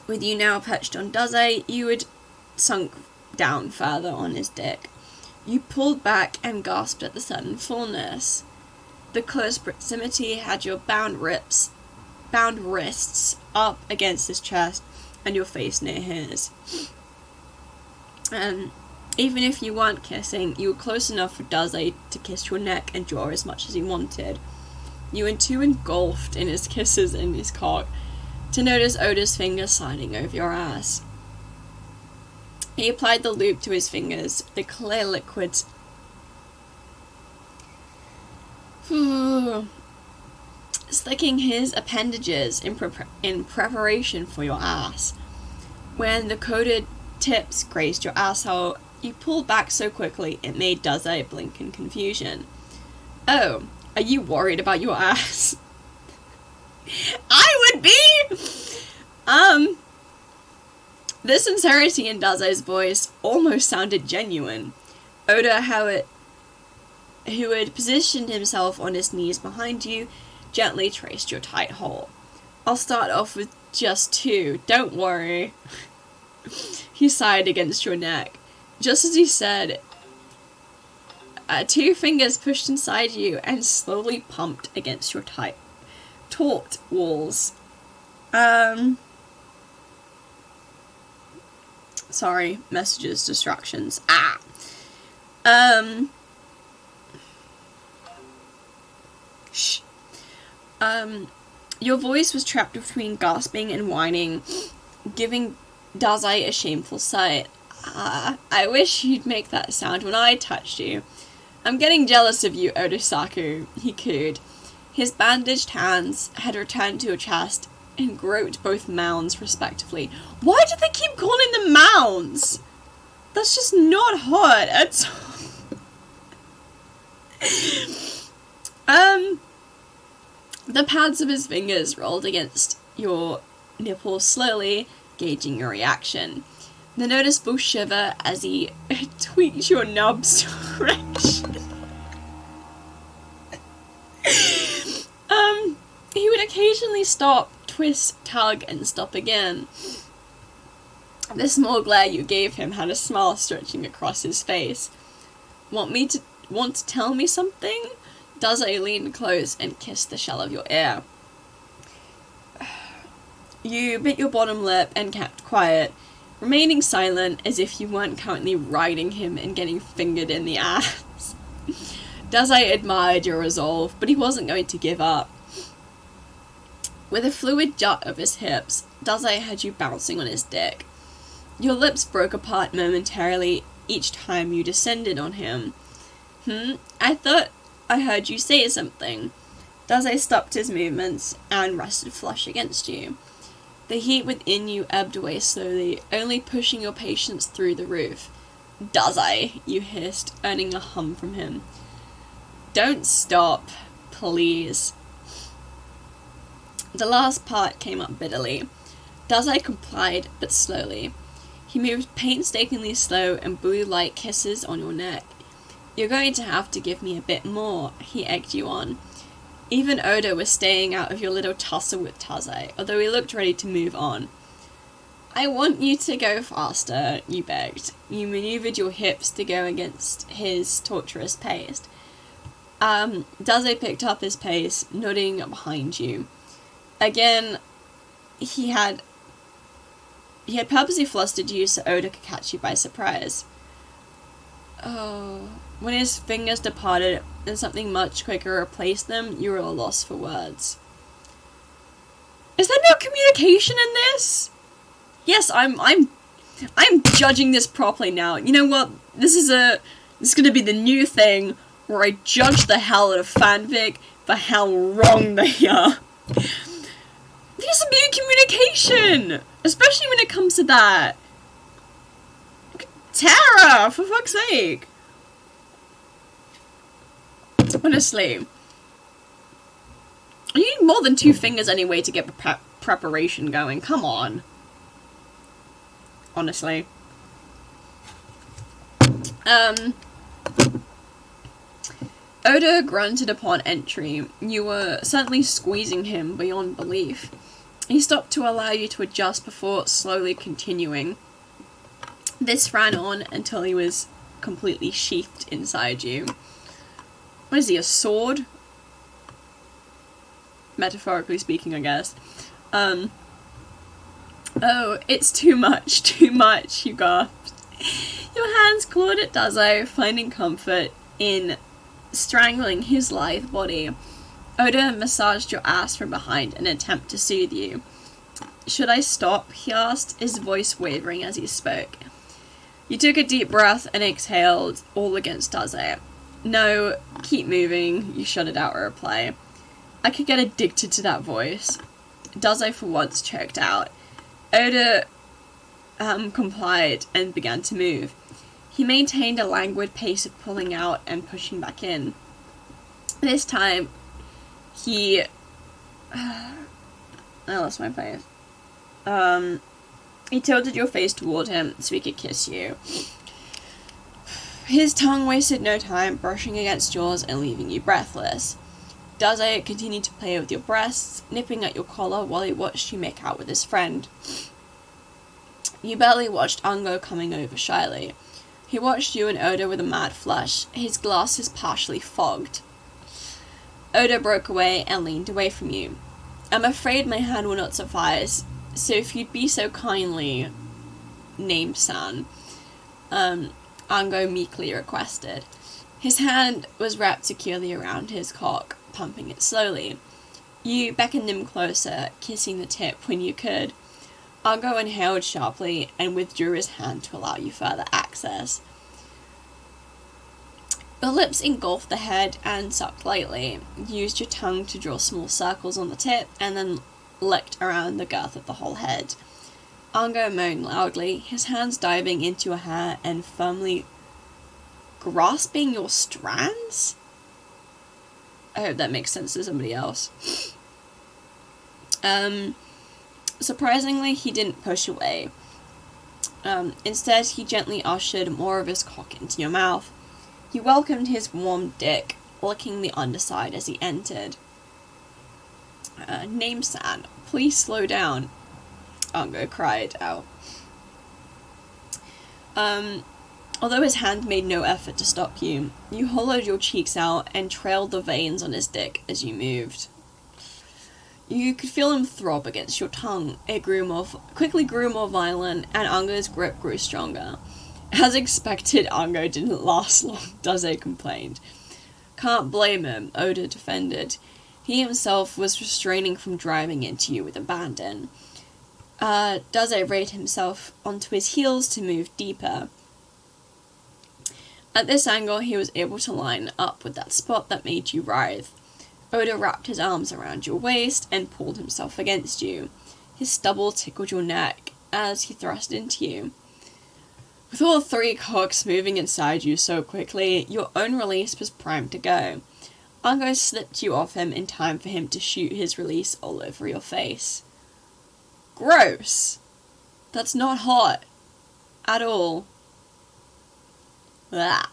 With you now perched on Daze, you had sunk down further on his dick. You pulled back and gasped at the sudden fullness. The close proximity had your bound wrists up against his chest and your face near his. Even if you weren't kissing, you were close enough for Daze to kiss your neck and jaw as much as he wanted. You were too engulfed in his kisses and his cock to notice Oda's fingers sliding over your ass. He applied the lube to his fingers, the clear liquid slicking his appendages in preparation for your ass. When the coated tips grazed your asshole, you pulled back so quickly it made Daze blink in confusion. Oh, are you worried about your ass? I would be! The sincerity in Daze's voice almost sounded genuine. Oda, who had positioned himself on his knees behind you, gently traced your tight hole. I'll start off with just 2, don't worry. He sighed against your neck. Just as he said, 2 fingers pushed inside you and slowly pumped against your taut walls. Sorry, messages, distractions. Shh. Your voice was trapped between gasping and whining, giving Daze a shameful sight. I wish you'd make that sound when I touched you. I'm getting jealous of you, Odosaku, he cooed. His bandaged hands had returned to your chest and groped both mounds respectively. Why do they keep calling them mounds? That's just not hot at all. The pads of his fingers rolled against your nipples slowly, gauging your reaction. The noticeable shiver as he tweaked your nubs direction. He would occasionally stop, twist, tug, and stop again. The small glare you gave him had a smile stretching across his face. Want to tell me something? Daze leaned close and kissed the shell of your ear. You bit your bottom lip and kept quiet, remaining silent as if you weren't currently riding him and getting fingered in the ass. Daze admired your resolve, but he wasn't going to give up. With a fluid jut of his hips, Daze had you bouncing on his dick. Your lips broke apart momentarily each time you descended on him. I thought I heard you say something. Daze stopped his movements and rested flush against you. The heat within you ebbed away slowly, only pushing your patience through the roof. Daze, you hissed, earning a hum from him. Don't stop, please. The last part came up bitterly. Daze complied, but slowly. He moved painstakingly slow and blew light kisses on your neck. You're going to have to give me a bit more, he egged you on. Even Oda was staying out of your little tussle with Daze, although he looked ready to move on. I want you to go faster, you begged. You maneuvered your hips to go against his torturous pace. Daze picked up his pace, nodding behind you. Again, he had purposely flustered you so Oda could catch you by surprise. Oh, when his fingers departed and something much quicker replaced them, you were at a loss for words. Is there no communication in this? Yes, I'm judging this properly now. You know what? This is gonna be the new thing where I judge the hell out of fanfic for how wrong they are. There's some new communication, especially when it comes to that. Tara, for fuck's sake. Honestly. You need more than 2 fingers anyway to get preparation going. Come on. Honestly. Oda grunted upon entry. You were certainly squeezing him beyond belief. He stopped to allow you to adjust before slowly continuing. This ran on until he was completely sheathed inside you. What is he, a sword? Metaphorically speaking, I guess. Oh, it's too much, you gasped. Your hands clawed at Daze, finding comfort in strangling his lithe body. Oda massaged your ass from behind in an attempt to soothe you. Should I stop? He asked, his voice wavering as he spoke. You took a deep breath and exhaled, all against Daze. No, keep moving, you shuddered out a reply. I could get addicted to that voice. Daze for once choked out. Oda complied and began to move. He maintained a languid pace of pulling out and pushing back in. This time, I lost my place. He tilted your face toward him so he could kiss you. His tongue wasted no time, brushing against yours and leaving you breathless. Daze continued to play with your breasts, nipping at your collar while he watched you make out with his friend. You barely watched Ango coming over shyly. He watched you and Oda with a mad flush, his glasses partially fogged. Oda broke away and leaned away from you. I'm afraid my hand will not suffice, so if you'd be so kindly, named San, Ango meekly requested. His hand was wrapped securely around his cock, pumping it slowly. You beckoned him closer, kissing the tip when you could. Ango inhaled sharply and withdrew his hand to allow you further access. Your lips engulfed the head and sucked lightly. You used your tongue to draw small circles on the tip and then licked around the girth of the whole head. Ango moaned loudly, his hands diving into your hair and firmly grasping your strands? I hope that makes sense to somebody else. Surprisingly, he didn't push away. Instead, he gently ushered more of his cock into your mouth. You welcomed his warm dick, licking the underside as he entered. Name-san, please slow down, Ango cried out. Although his hand made no effort to stop you, you hollowed your cheeks out and trailed the veins on his dick as you moved. You could feel him throb against your tongue. It quickly grew more violent, and Ango's grip grew stronger. As expected, Ango didn't last long, Daze complained. Can't blame him, Oda defended. He himself was restraining from driving into you with abandon. Daze raised himself onto his heels to move deeper. At this angle, he was able to line up with that spot that made you writhe. Oda wrapped his arms around your waist and pulled himself against you. His stubble tickled your neck as he thrust into you. With all three cocks moving inside you so quickly, your own release was primed to go. Ango slipped you off him in time for him to shoot his release all over your face. Gross! That's not hot. At all. Blah.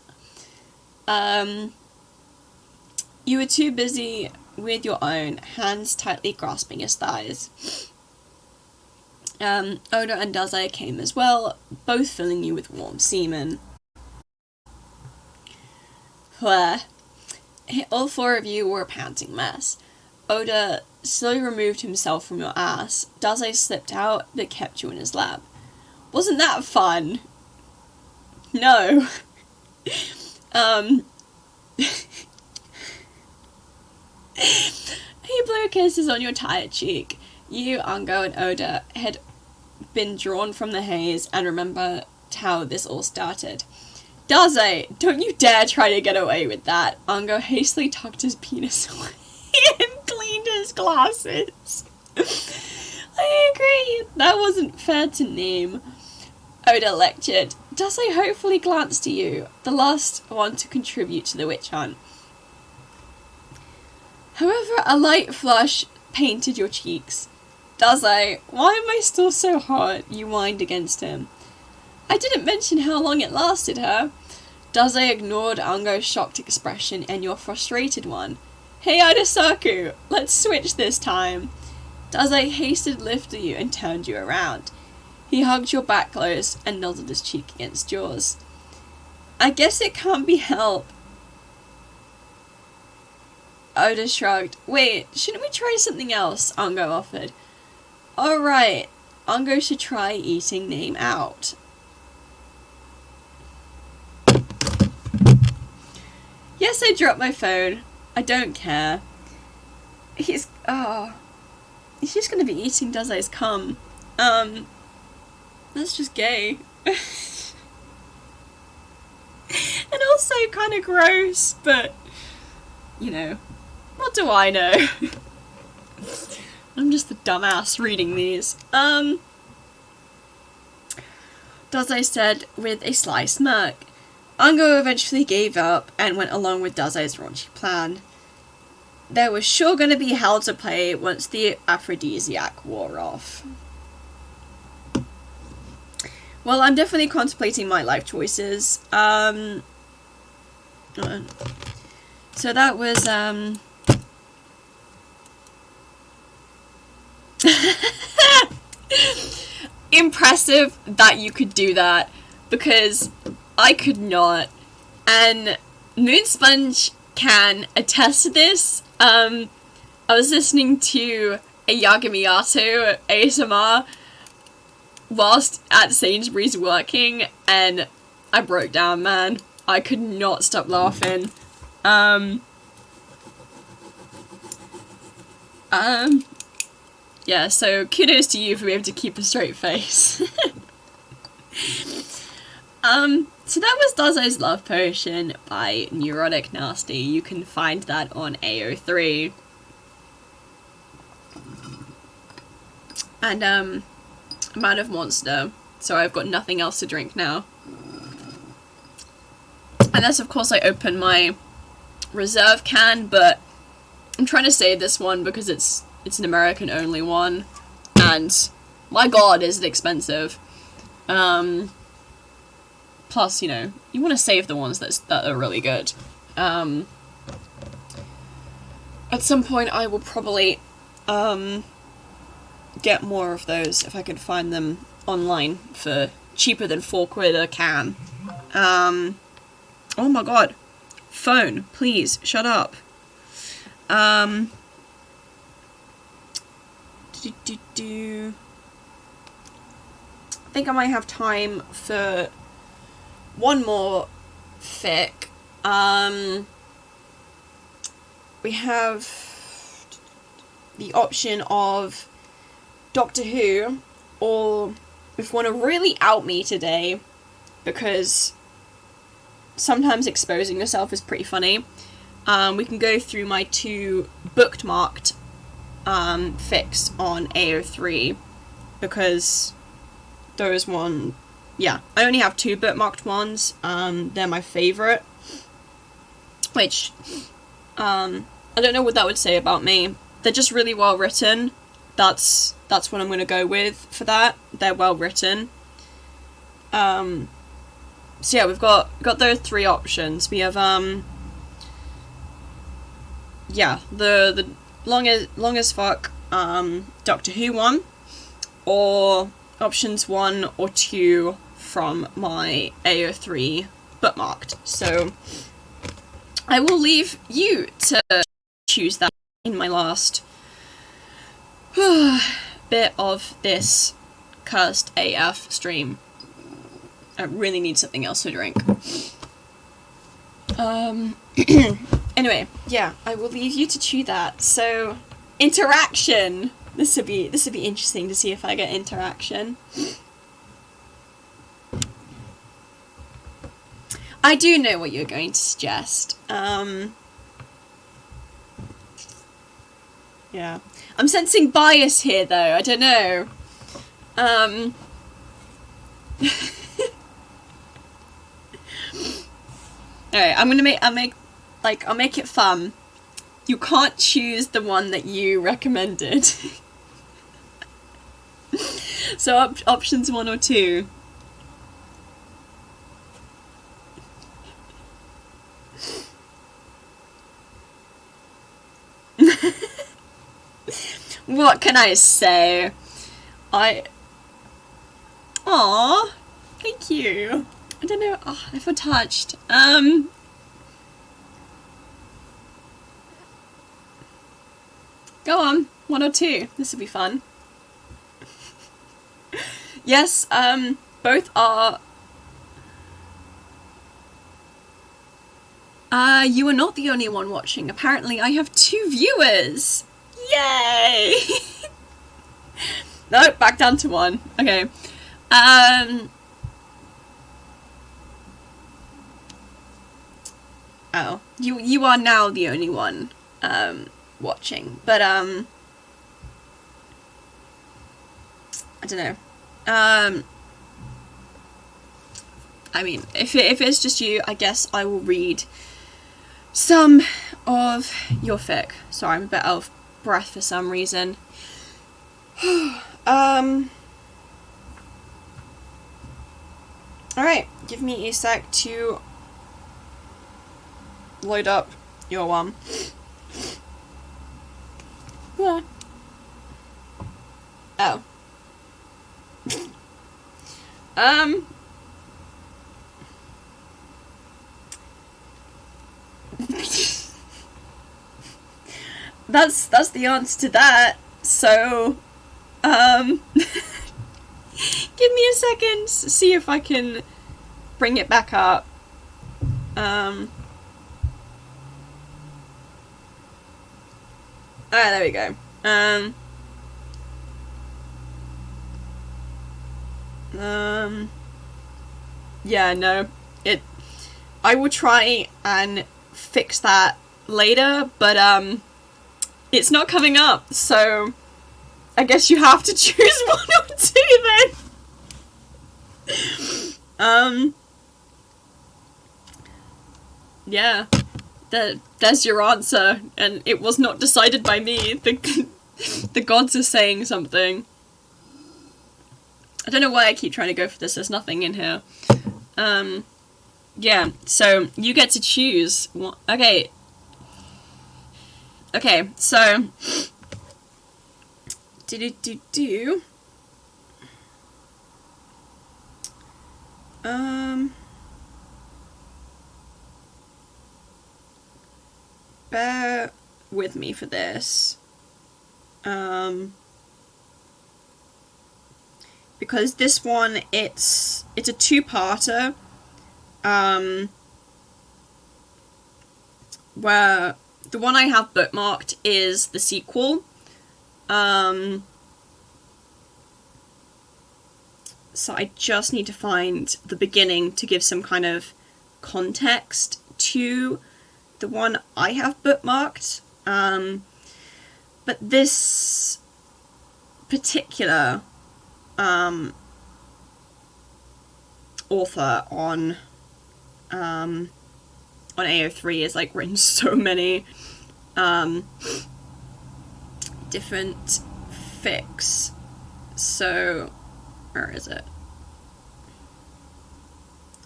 You were too busy with your own, hands tightly grasping his thighs. Oda and Daze came as well, both filling you with warm semen. All four of you were a panting mess. Oda slowly removed himself from your ass. Daze slipped out, but kept you in his lap. Wasn't that fun? No. He blew kisses on your tired cheek. You, Ango, and Oda had been drawn from the haze and remembered how this all started. Daze, don't you dare try to get away with that. Ango hastily tucked his penis away and cleaned his glasses. I agree, that wasn't fair to name. Oda lectured. Daze hopefully glanced at you, the last one to contribute to the witch hunt. However, a light flush painted your cheeks. Daze, why am I still so hot? You whined against him. I didn't mention how long it lasted, huh? Daze ignored Ango's shocked expression and your frustrated one. Hey Adasaku, let's switch this time. Daze hastily lifted you and turned you around. He hugged your back close and nuzzled his cheek against yours. I guess it can't be helped. Oda shrugged. Wait, shouldn't we try something else? Ango offered. Alright, Ango should try eating name out. Yes, I dropped my phone. I don't care. He's just gonna be eating Daze's cum. That's just gay. And also kind of gross, but, you know, what do I know? I'm just the dumbass reading these. Daze said with a sly smirk. Ango eventually gave up and went along with Daze's raunchy plan. There was sure gonna be hell to pay once the aphrodisiac wore off. Well, I'm definitely contemplating my life choices. So that was, impressive that you could do that, because I could not. And Moonsponge can attest to this. I was listening to a Yagamiyato ASMR whilst at Sainsbury's working, and I broke down, man. I could not stop laughing. Yeah, so kudos to you for being able to keep a straight face. So that was Daze's Love Potion by Neurotic Nasty. You can find that on AO3. and I'm out of Monster, so I've got nothing else to drink now. Unless, of course, I open my reserve can, but I'm trying to save this one because it's an American only one, and my god, is it expensive. Plus, you know, you want to save the ones that are really good. At some point I will probably get more of those if I can find them online for cheaper than £4 a can. Oh my god. Phone, please, shut up. I think I might have time for one more fic. We have the option of Doctor Who, or if you want to really out me today, because sometimes exposing yourself is pretty funny, we can go through my 2 bookmarked fics on AO3, because those one, yeah, I only have 2 bookmarked ones. They're my favourite, which, I don't know what that would say about me. They're just really well written. That's what I'm going to go with for that. They're well written. So yeah, we've got those 3 options. We have, yeah, the long as fuck, Doctor Who one, or options 1 or 2 from my AO3 bookmarked. So I will leave you to choose that in my last bit of this cursed AF stream. I really need something else to drink. Anyway, yeah, I will leave you to chew that. So, interaction. This would be interesting to see if I get interaction. I do know what you're going to suggest. Yeah. I'm sensing bias here, though. I don't know. Alright, I'll make it fun. You can't choose the one that you recommended. So options 1 or 2. What can I say? Aww, thank you. I don't know, I feel touched. Go on, 1 or 2. This will be fun. Yes, both are... you are not the only one watching. Apparently I have 2 viewers! Yay! No, back down to 1. Okay. Oh. You are now the only one, watching. But, I don't know. I mean, if it's just you, I guess I will read some of your fic. Sorry, I'm a bit out of breath for some reason. Alright, give me a sec to load up your one. Yeah. Oh. That's the answer to that. So, give me a second, see if I can bring it back up. Alright, there we go. Yeah, no, I will try and fix that later, but, it's not coming up, so I guess you have to choose one or two then. Yeah. There's your answer, and it was not decided by me. The gods are saying something. I don't know why I keep trying to go for this, there's nothing in here. Yeah, so you get to choose. Okay, so... Bear with me for this. Because this one, it's a two-parter. Where the one I have bookmarked is the sequel. So I just need to find the beginning to give some kind of context to the one I have bookmarked. But this particular author on AO3 is like written so many different fics. So where is it?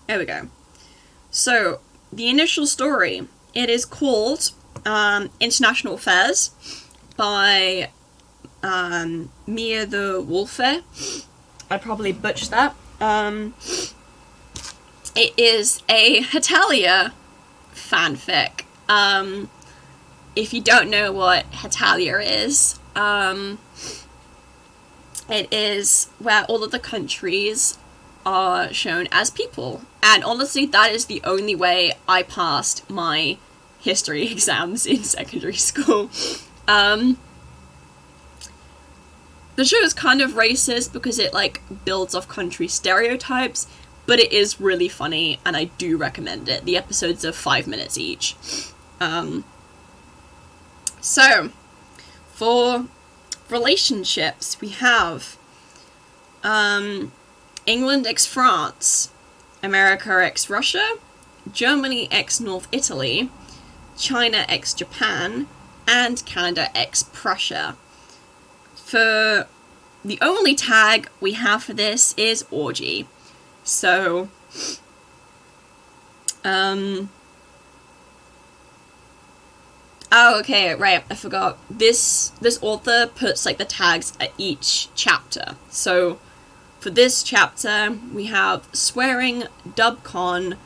There we go. So the initial story, it is called International Affairs by Mia the Wolfe. I probably butchered that. It is a Hetalia fanfic. If you don't know what Hetalia is, it is where all of the countries are shown as people. And honestly, that is the only way I passed my history exams in secondary school. The show is kind of racist because it like builds off country stereotypes, but it is really funny and I do recommend it. The episodes are 5 minutes each. So, for relationships, we have England x France, America x Russia, Germany x North Italy, China x Japan, and Canada x Prussia. For the only tag we have for this is orgy. So, oh, okay, right, I forgot. This author puts, like, the tags at each chapter. So, for this chapter, we have swearing, dubcon,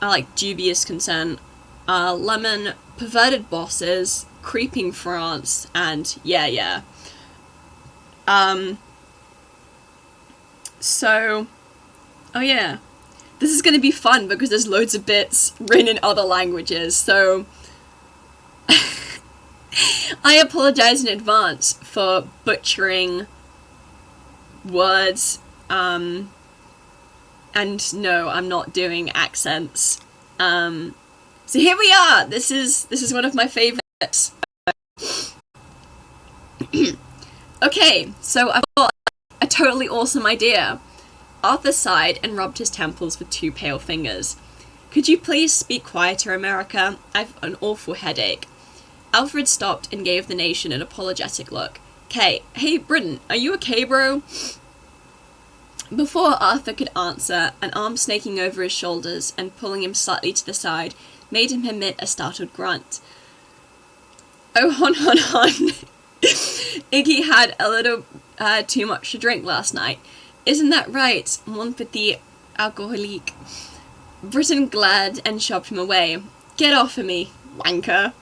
like, dubious consent, lemon, perverted bosses, creeping France, and yeah. So, oh yeah, this is going to be fun because there's loads of bits written in other languages, so I apologize in advance for butchering words, and no, I'm not doing accents. So here we are, this is one of my favorites. Okay, so I've got a totally awesome idea. Arthur sighed and rubbed his temples with 2 pale fingers. Could you please speak quieter, America? I've an awful headache. Alfred stopped and gave the nation an apologetic look. Hey, Britain, are you okay, bro? Before Arthur could answer, an arm snaking over his shoulders and pulling him slightly to the side made him emit a startled grunt. Oh, hon. Iggy had a little too much to drink last night. Isn't that right, mon petit alcoolique? Britain glared and shoved him away. Get off of me, wanker.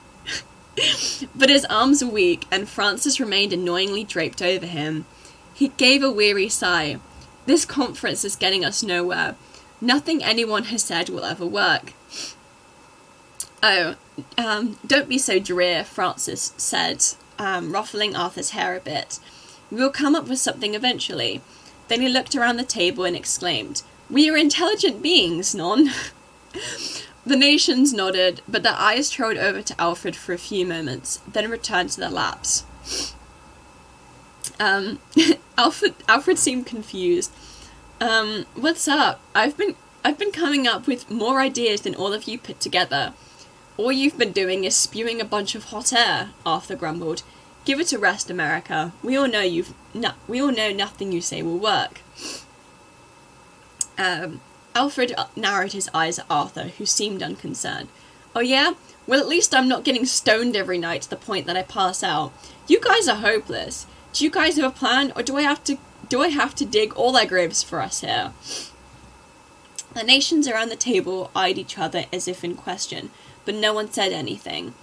But his arms were weak, and Francis remained annoyingly draped over him. He gave a weary sigh. This conference is getting us nowhere. Nothing anyone has said will ever work. Oh, don't be so drear, Francis said, ruffling Arthur's hair a bit. We'll come up with something eventually. Then he looked around the table and exclaimed, We are intelligent beings, non? The nations nodded, but their eyes trailed over to Alfred for a few moments, then returned to their laps. Alfred seemed confused. What's up? I've been coming up with more ideas than all of you put together. All you've been doing is spewing a bunch of hot air, Arthur grumbled. Give it a rest, America. We all know nothing you say will work. Alfred narrowed his eyes at Arthur, who seemed unconcerned. Oh yeah? Well, at least I'm not getting stoned every night to the point that I pass out. You guys are hopeless. Do you guys have a plan, or do I have to dig all their graves for us here? The nations around the table eyed each other as if in question, but no one said anything.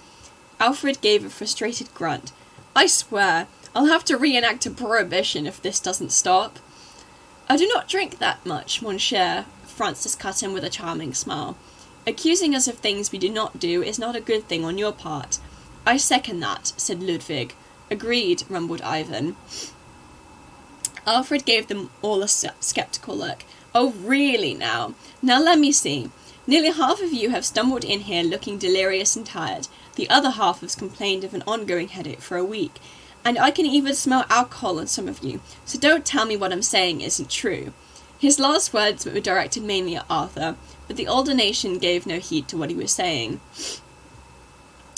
Alfred gave a frustrated grunt. I swear, I'll have to reenact a prohibition if this doesn't stop. I do not drink that much, mon cher, Francis cut in with a charming smile. Accusing us of things we do not do is not a good thing on your part. I second that, said Ludwig. Agreed, rumbled Ivan. Alfred gave them all a sceptical look. Oh, really now? Now let me see. Nearly half of you have stumbled in here looking delirious and tired. The other half has complained of an ongoing headache for a week. And I can even smell alcohol on some of you, so don't tell me what I'm saying isn't true. His last words were directed mainly at Arthur, but the older nation gave no heed to what he was saying.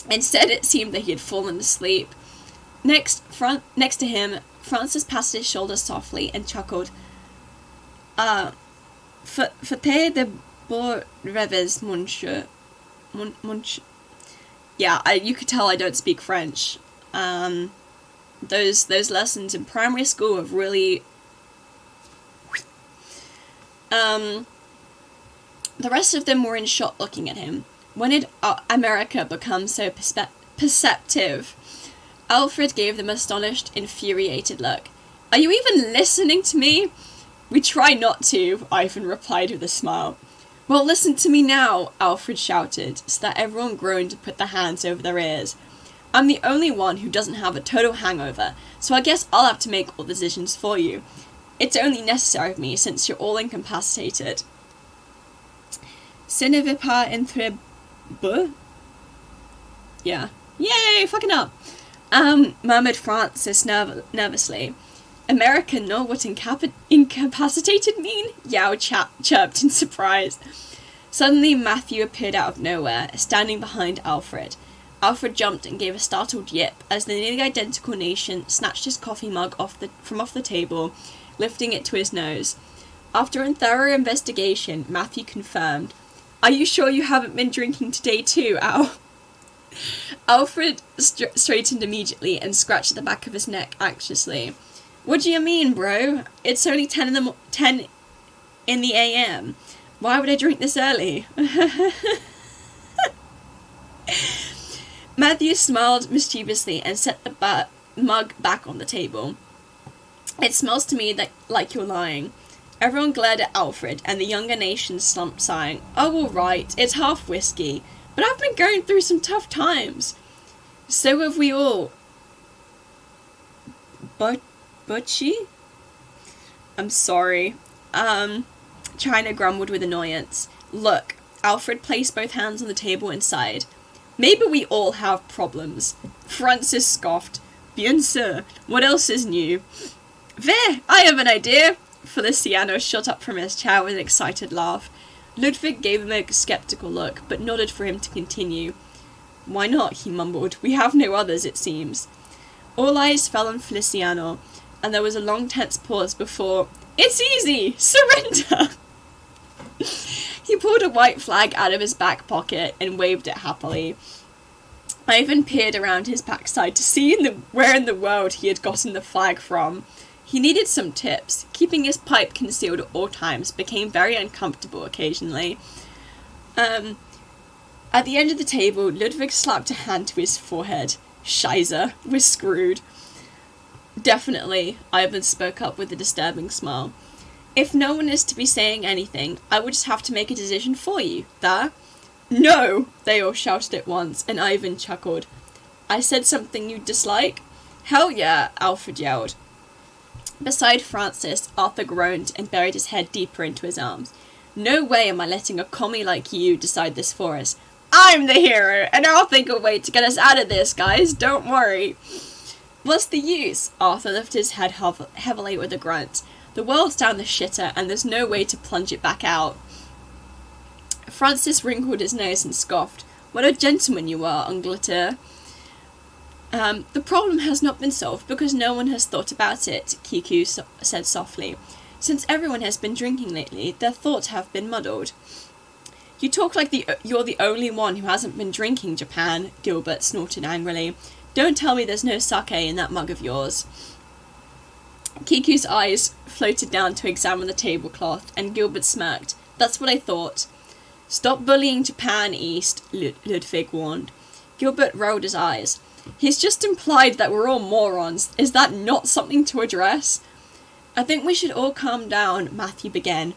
Instead, it seemed that he had fallen asleep. Next to him, Francis patted his shoulder softly and chuckled. Fate de beaux rêves, monsieur. Yeah, you could tell I don't speak French. Those lessons in primary school have really... The rest of them were in shock looking at him. When did America become so perceptive? Alfred gave them an astonished, infuriated look. Are you even listening to me? We try not to, Ivan replied with a smile. Well, listen to me now, Alfred shouted, so that everyone groaned and put their hands over their ears. I'm the only one who doesn't have a total hangover, so I guess I'll have to make all the decisions for you. It's only necessary of me since you're all incapacitated. Ce ne veut pas être beau? Yeah. Yay, fucking up! Murmured Francis nervously. America know what incapacitated mean? Yao chirped in surprise. Suddenly Matthew appeared out of nowhere, standing behind Alfred. Alfred jumped and gave a startled yip as the nearly identical nation snatched his coffee mug off the table, lifting it to his nose. After a thorough investigation, Matthew confirmed, Are you sure you haven't been drinking today too, Al? Alfred straightened immediately and scratched at the back of his neck anxiously. What do you mean, bro? It's only 10 in the a.m. Why would I drink this early? Matthew smiled mischievously and set the mug back on the table. It smells to me like you're lying. Everyone glared at Alfred, and the younger nation slumped, sighing. Oh, all right, it's half whiskey, but I've been going through some tough times. So have we all. Butchie? I'm sorry. China grumbled with annoyance. Look, Alfred placed both hands on the table and sighed. Maybe we all have problems. Francis scoffed. Bien sûr. What else is new? There, I have an idea. Feliciano shot up from his chair with an excited laugh. Ludwig gave him a sceptical look, but nodded for him to continue. Why not, he mumbled. We have no others, it seems. All eyes fell on Feliciano, and there was a long tense pause before, It's easy! Surrender! He pulled a white flag out of his back pocket and waved it happily. Ivan peered around his backside to see where in the world he had gotten the flag from. He needed some tips. Keeping his pipe concealed at all times became very uncomfortable occasionally. At the end of the table, Ludwig slapped a hand to his forehead. Scheiße, we're screwed. Definitely, Ivan spoke up with a disturbing smile. If no one is to be saying anything, I would just have to make a decision for you. There? No! They all shouted at once, and Ivan chuckled. I said something you'd dislike? Hell yeah, Alfred yelled. Beside Francis, Arthur groaned and buried his head deeper into his arms. No way am I letting a commie like you decide this for us. I'm the hero, and I'll think of a way to get us out of this, guys, don't worry. What's the use? Arthur lifted his head heavily with a grunt. The world's down the shitter, and there's no way to plunge it back out. Francis wrinkled his nose and scoffed. What a gentleman you are, Angleterre. The problem has not been solved because no one has thought about it, Kiku said softly. Since everyone has been drinking lately, their thoughts have been muddled. You talk like you're the only one who hasn't been drinking, Japan, Gilbert snorted angrily. Don't tell me there's no sake in that mug of yours. Kiku's eyes floated down to examine the tablecloth, and Gilbert smirked. That's what I thought. Stop bullying Japan, East, Ludwig warned. Gilbert rolled his eyes. He's just implied that we're all morons. Is that not something to address? I think we should all calm down, Matthew began,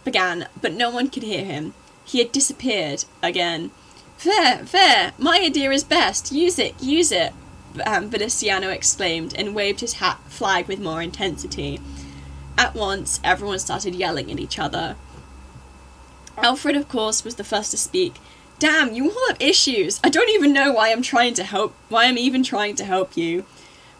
but no one could hear him. He had disappeared again. Fair, my idea is best. Use it, Feliciano exclaimed and waved his flag with more intensity. At once, everyone started yelling at each other. Alfred, of course, was the first to speak. Damn, you all have issues. I don't even know why I'm even trying to help you.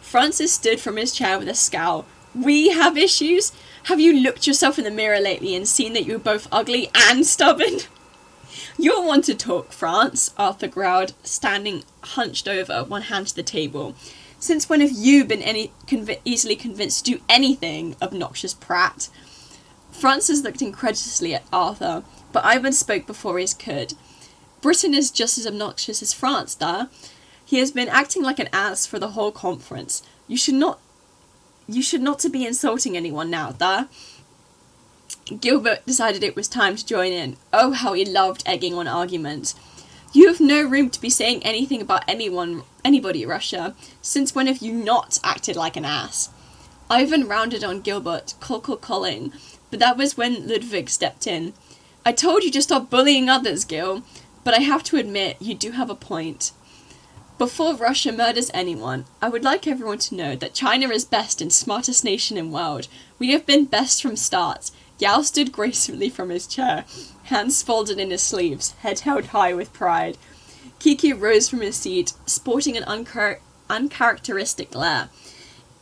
Francis stood from his chair with a scowl. We have issues? Have you looked yourself in the mirror lately and seen that you're both ugly and stubborn? You're one to talk, France, Arthur growled, standing hunched over, one hand to the table. Since when have you been easily convinced to do anything, obnoxious prat? Francis looked incredulously at Arthur, but Ivan spoke before he could. Britain is just as obnoxious as France, da. He has been acting like an ass for the whole conference. You should not to be insulting anyone now, da. Gilbert decided it was time to join in. Oh, how he loved egging on argument. You have no room to be saying anything about anybody, Russia. Since when have you not acted like an ass? Ivan rounded on Gilbert, calling, but that was when Ludwig stepped in. I told you to stop bullying others, Gil, but I have to admit you do have a point. Before Russia murders anyone, I would like everyone to know that China is best and smartest nation in the world. We have been best from start. Yao stood gracefully from his chair, hands folded in his sleeves, head held high with pride. Kiki rose from his seat, sporting an uncharacteristic glare.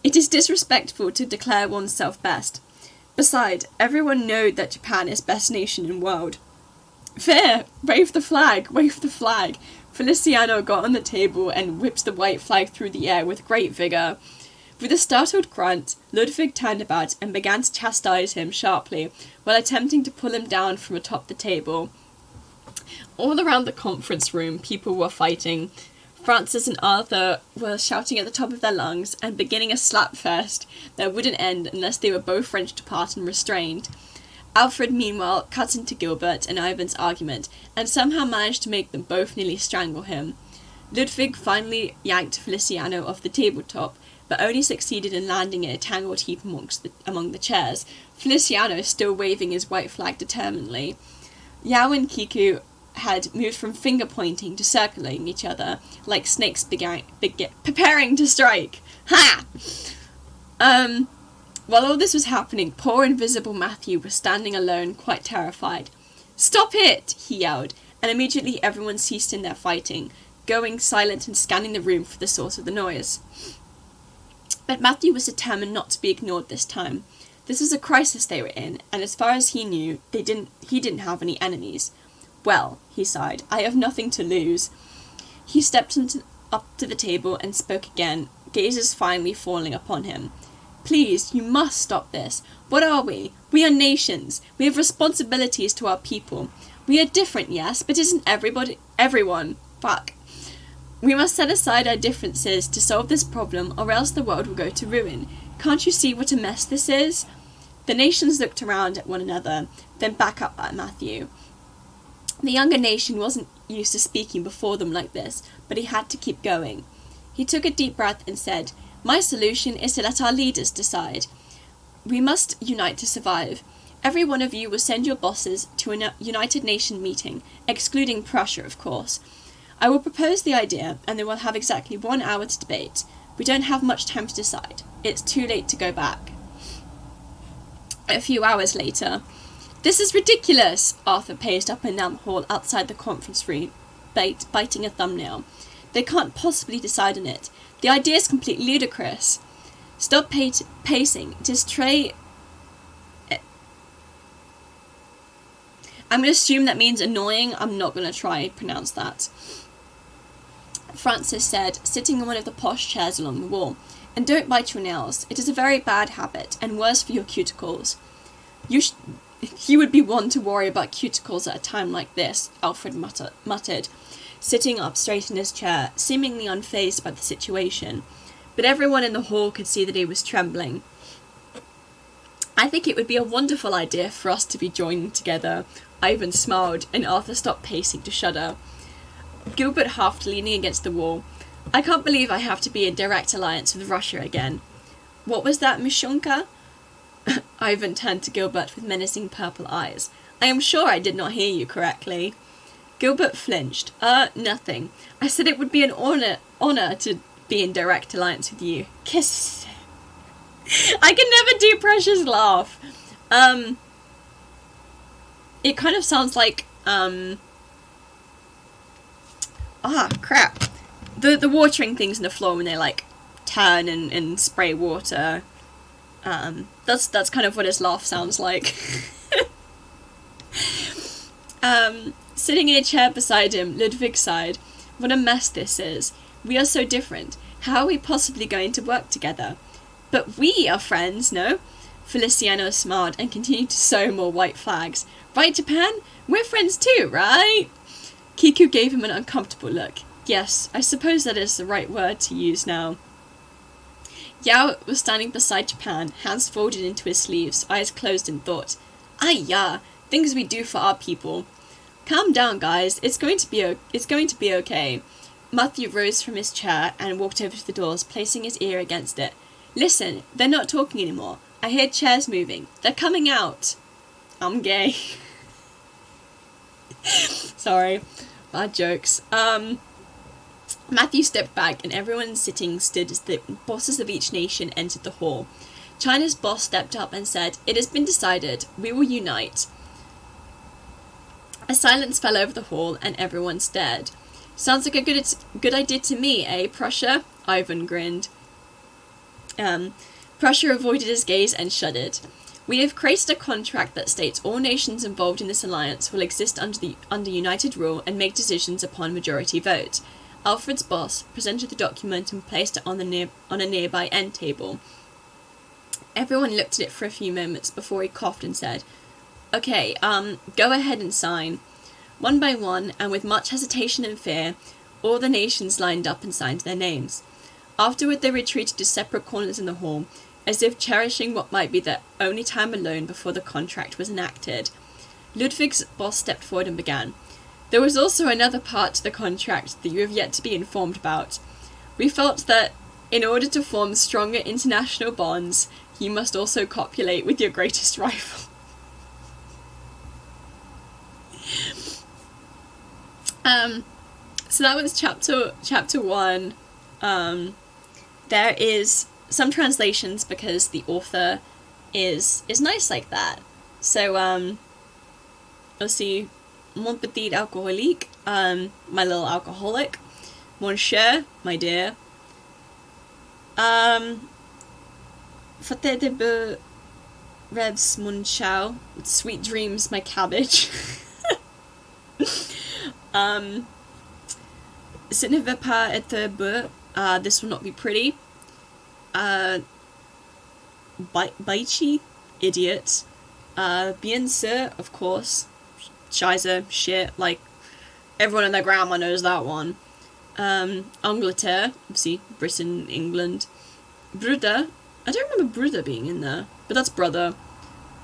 It is disrespectful to declare oneself best. Besides, everyone knows that Japan is best nation in the world. Fair! Wave the flag! Feliciano got on the table and whipped the white flag through the air with great vigour. With a startled grunt, Ludwig turned about and began to chastise him sharply, while attempting to pull him down from atop the table. All around the conference room, people were fighting. Francis and Arthur were shouting at the top of their lungs and beginning a slap fest that wouldn't end unless they were both wrenched apart and restrained. Alfred, meanwhile, cut into Gilbert and Ivan's argument, and somehow managed to make them both nearly strangle him. Ludwig finally yanked Feliciano off the tabletop, but only succeeded in landing in a tangled heap among the chairs, Feliciano still waving his white flag determinedly. Yao and Kiku had moved from finger-pointing to circling each other, like snakes preparing to strike. Ha! While all this was happening, poor invisible Matthew was standing alone, quite terrified. Stop it! He yelled, and immediately everyone ceased in their fighting, going silent and scanning the room for the source of the noise. But Matthew was determined not to be ignored this time. This was a crisis they were in, and as far as he knew, he didn't have any enemies. Well, he sighed, I have nothing to lose. He stepped up to the table and spoke again, gazes finally falling upon him. Please, you must stop this. What are we? We are nations. We have responsibilities to our people. We are different, yes, but isn't everyone? Fuck. We must set aside our differences to solve this problem, or else the world will go to ruin. Can't you see what a mess this is? The nations looked around at one another, then back up at Matthew. The younger nation wasn't used to speaking before them like this, but he had to keep going. He took a deep breath and said, My solution is to let our leaders decide. We must unite to survive. Every one of you will send your bosses to a United Nations meeting, excluding Prussia, of course. I will propose the idea, and they will have exactly 1 hour to debate. We don't have much time to decide. It's too late to go back. A few hours later. This is ridiculous! Arthur paced up and down the hall outside the conference room, biting a thumbnail. They can't possibly decide on it. The idea is completely ludicrous. Stop pacing. Just try... I'm going to assume that means annoying. I'm not going to try to pronounce that. Francis said, sitting on one of the posh chairs along the wall. And don't bite your nails. It is a very bad habit, and worse for your cuticles. You would be one to worry about cuticles at a time like this, Alfred muttered, sitting up straight in his chair, seemingly unfazed by the situation. But everyone in the hall could see that he was trembling. I think it would be a wonderful idea for us to be joining together. Ivan smiled, and Arthur stopped pacing to shudder. Gilbert half leaning against the wall. I can't believe I have to be in direct alliance with Russia again. What was that, Mishonka? Ivan turned to Gilbert with menacing purple eyes. I am sure I did not hear you correctly. Gilbert flinched. Nothing. I said it would be an honour to be in direct alliance with you. Kiss. I can never do Precious laugh. It kind of sounds like, crap. The watering things in the floor when they, like, turn and spray water. That's kind of what his laugh sounds like. Sitting in a chair beside him, Ludwig sighed. What a mess this is. We are so different. How are we possibly going to work together? But we are friends, no? Feliciano smiled and continued to sew more white flags. Right, Japan? We're friends too, right? Kiku gave him an uncomfortable look. Yes, I suppose that is the right word to use now. Yao was standing beside Japan, hands folded into his sleeves, eyes closed in thought. Yeah, things we do for our people. Calm down, guys. It's going to be okay. Matthew rose from his chair and walked over to the doors, placing his ear against it. Listen, they're not talking anymore. I hear chairs moving. They're coming out. I'm gay. Sorry. Bad jokes. Matthew stepped back and everyone sitting stood as the bosses of each nation entered the hall. China's boss stepped up and said, It has been decided. We will unite. A silence fell over the hall and everyone stared. Sounds like a good idea to me, eh, Prussia? Ivan grinned. Prussia avoided his gaze and shuddered. We have created a contract that states all nations involved in this alliance will exist under united rule and make decisions upon majority vote. Alfred's boss presented the document and placed it on a nearby end table. Everyone looked at it for a few moments before he coughed and said, Okay, go ahead and sign. One by one, and with much hesitation and fear, all the nations lined up and signed their names. Afterward they retreated to separate corners in the hall, as if cherishing what might be their only time alone before the contract was enacted. Ludwig's boss stepped forward and began. There was also another part to the contract that you have yet to be informed about. We felt that, in order to form stronger international bonds, you must also copulate with your greatest rival. So that was chapter 1. There is some translations because the author is nice like that. So, let's see. Mon petit alcoolique, my little alcoholic. Mon cher, my dear. Fate de beaux rêves, mon chow. Sweet dreams, my cabbage. Ce ne va pas être beau. This will not be pretty. Baichi, idiot. Bien sûr, of course. Scheiße, shit, like, everyone and their grandma knows that one. Angleterre, obviously, Britain, England. Bruder, I don't remember Bruder being in there, but that's brother.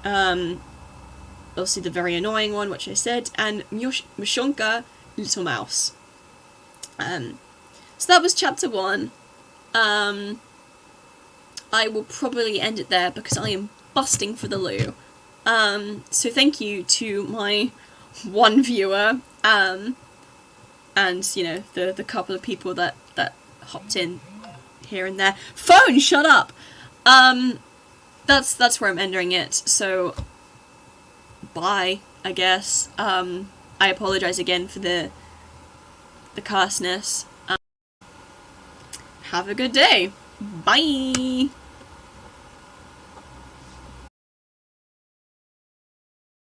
Obviously the very annoying one, which I said, and Mishonka, little mouse. So that was chapter 1. I will probably end it there because I am busting for the loo. So thank you to my one viewer, and, you know, the couple of people that hopped in here and there. Phone, shut up! That's where I'm ending it, so bye, I guess. I apologise again for the castness. have a good day. Bye!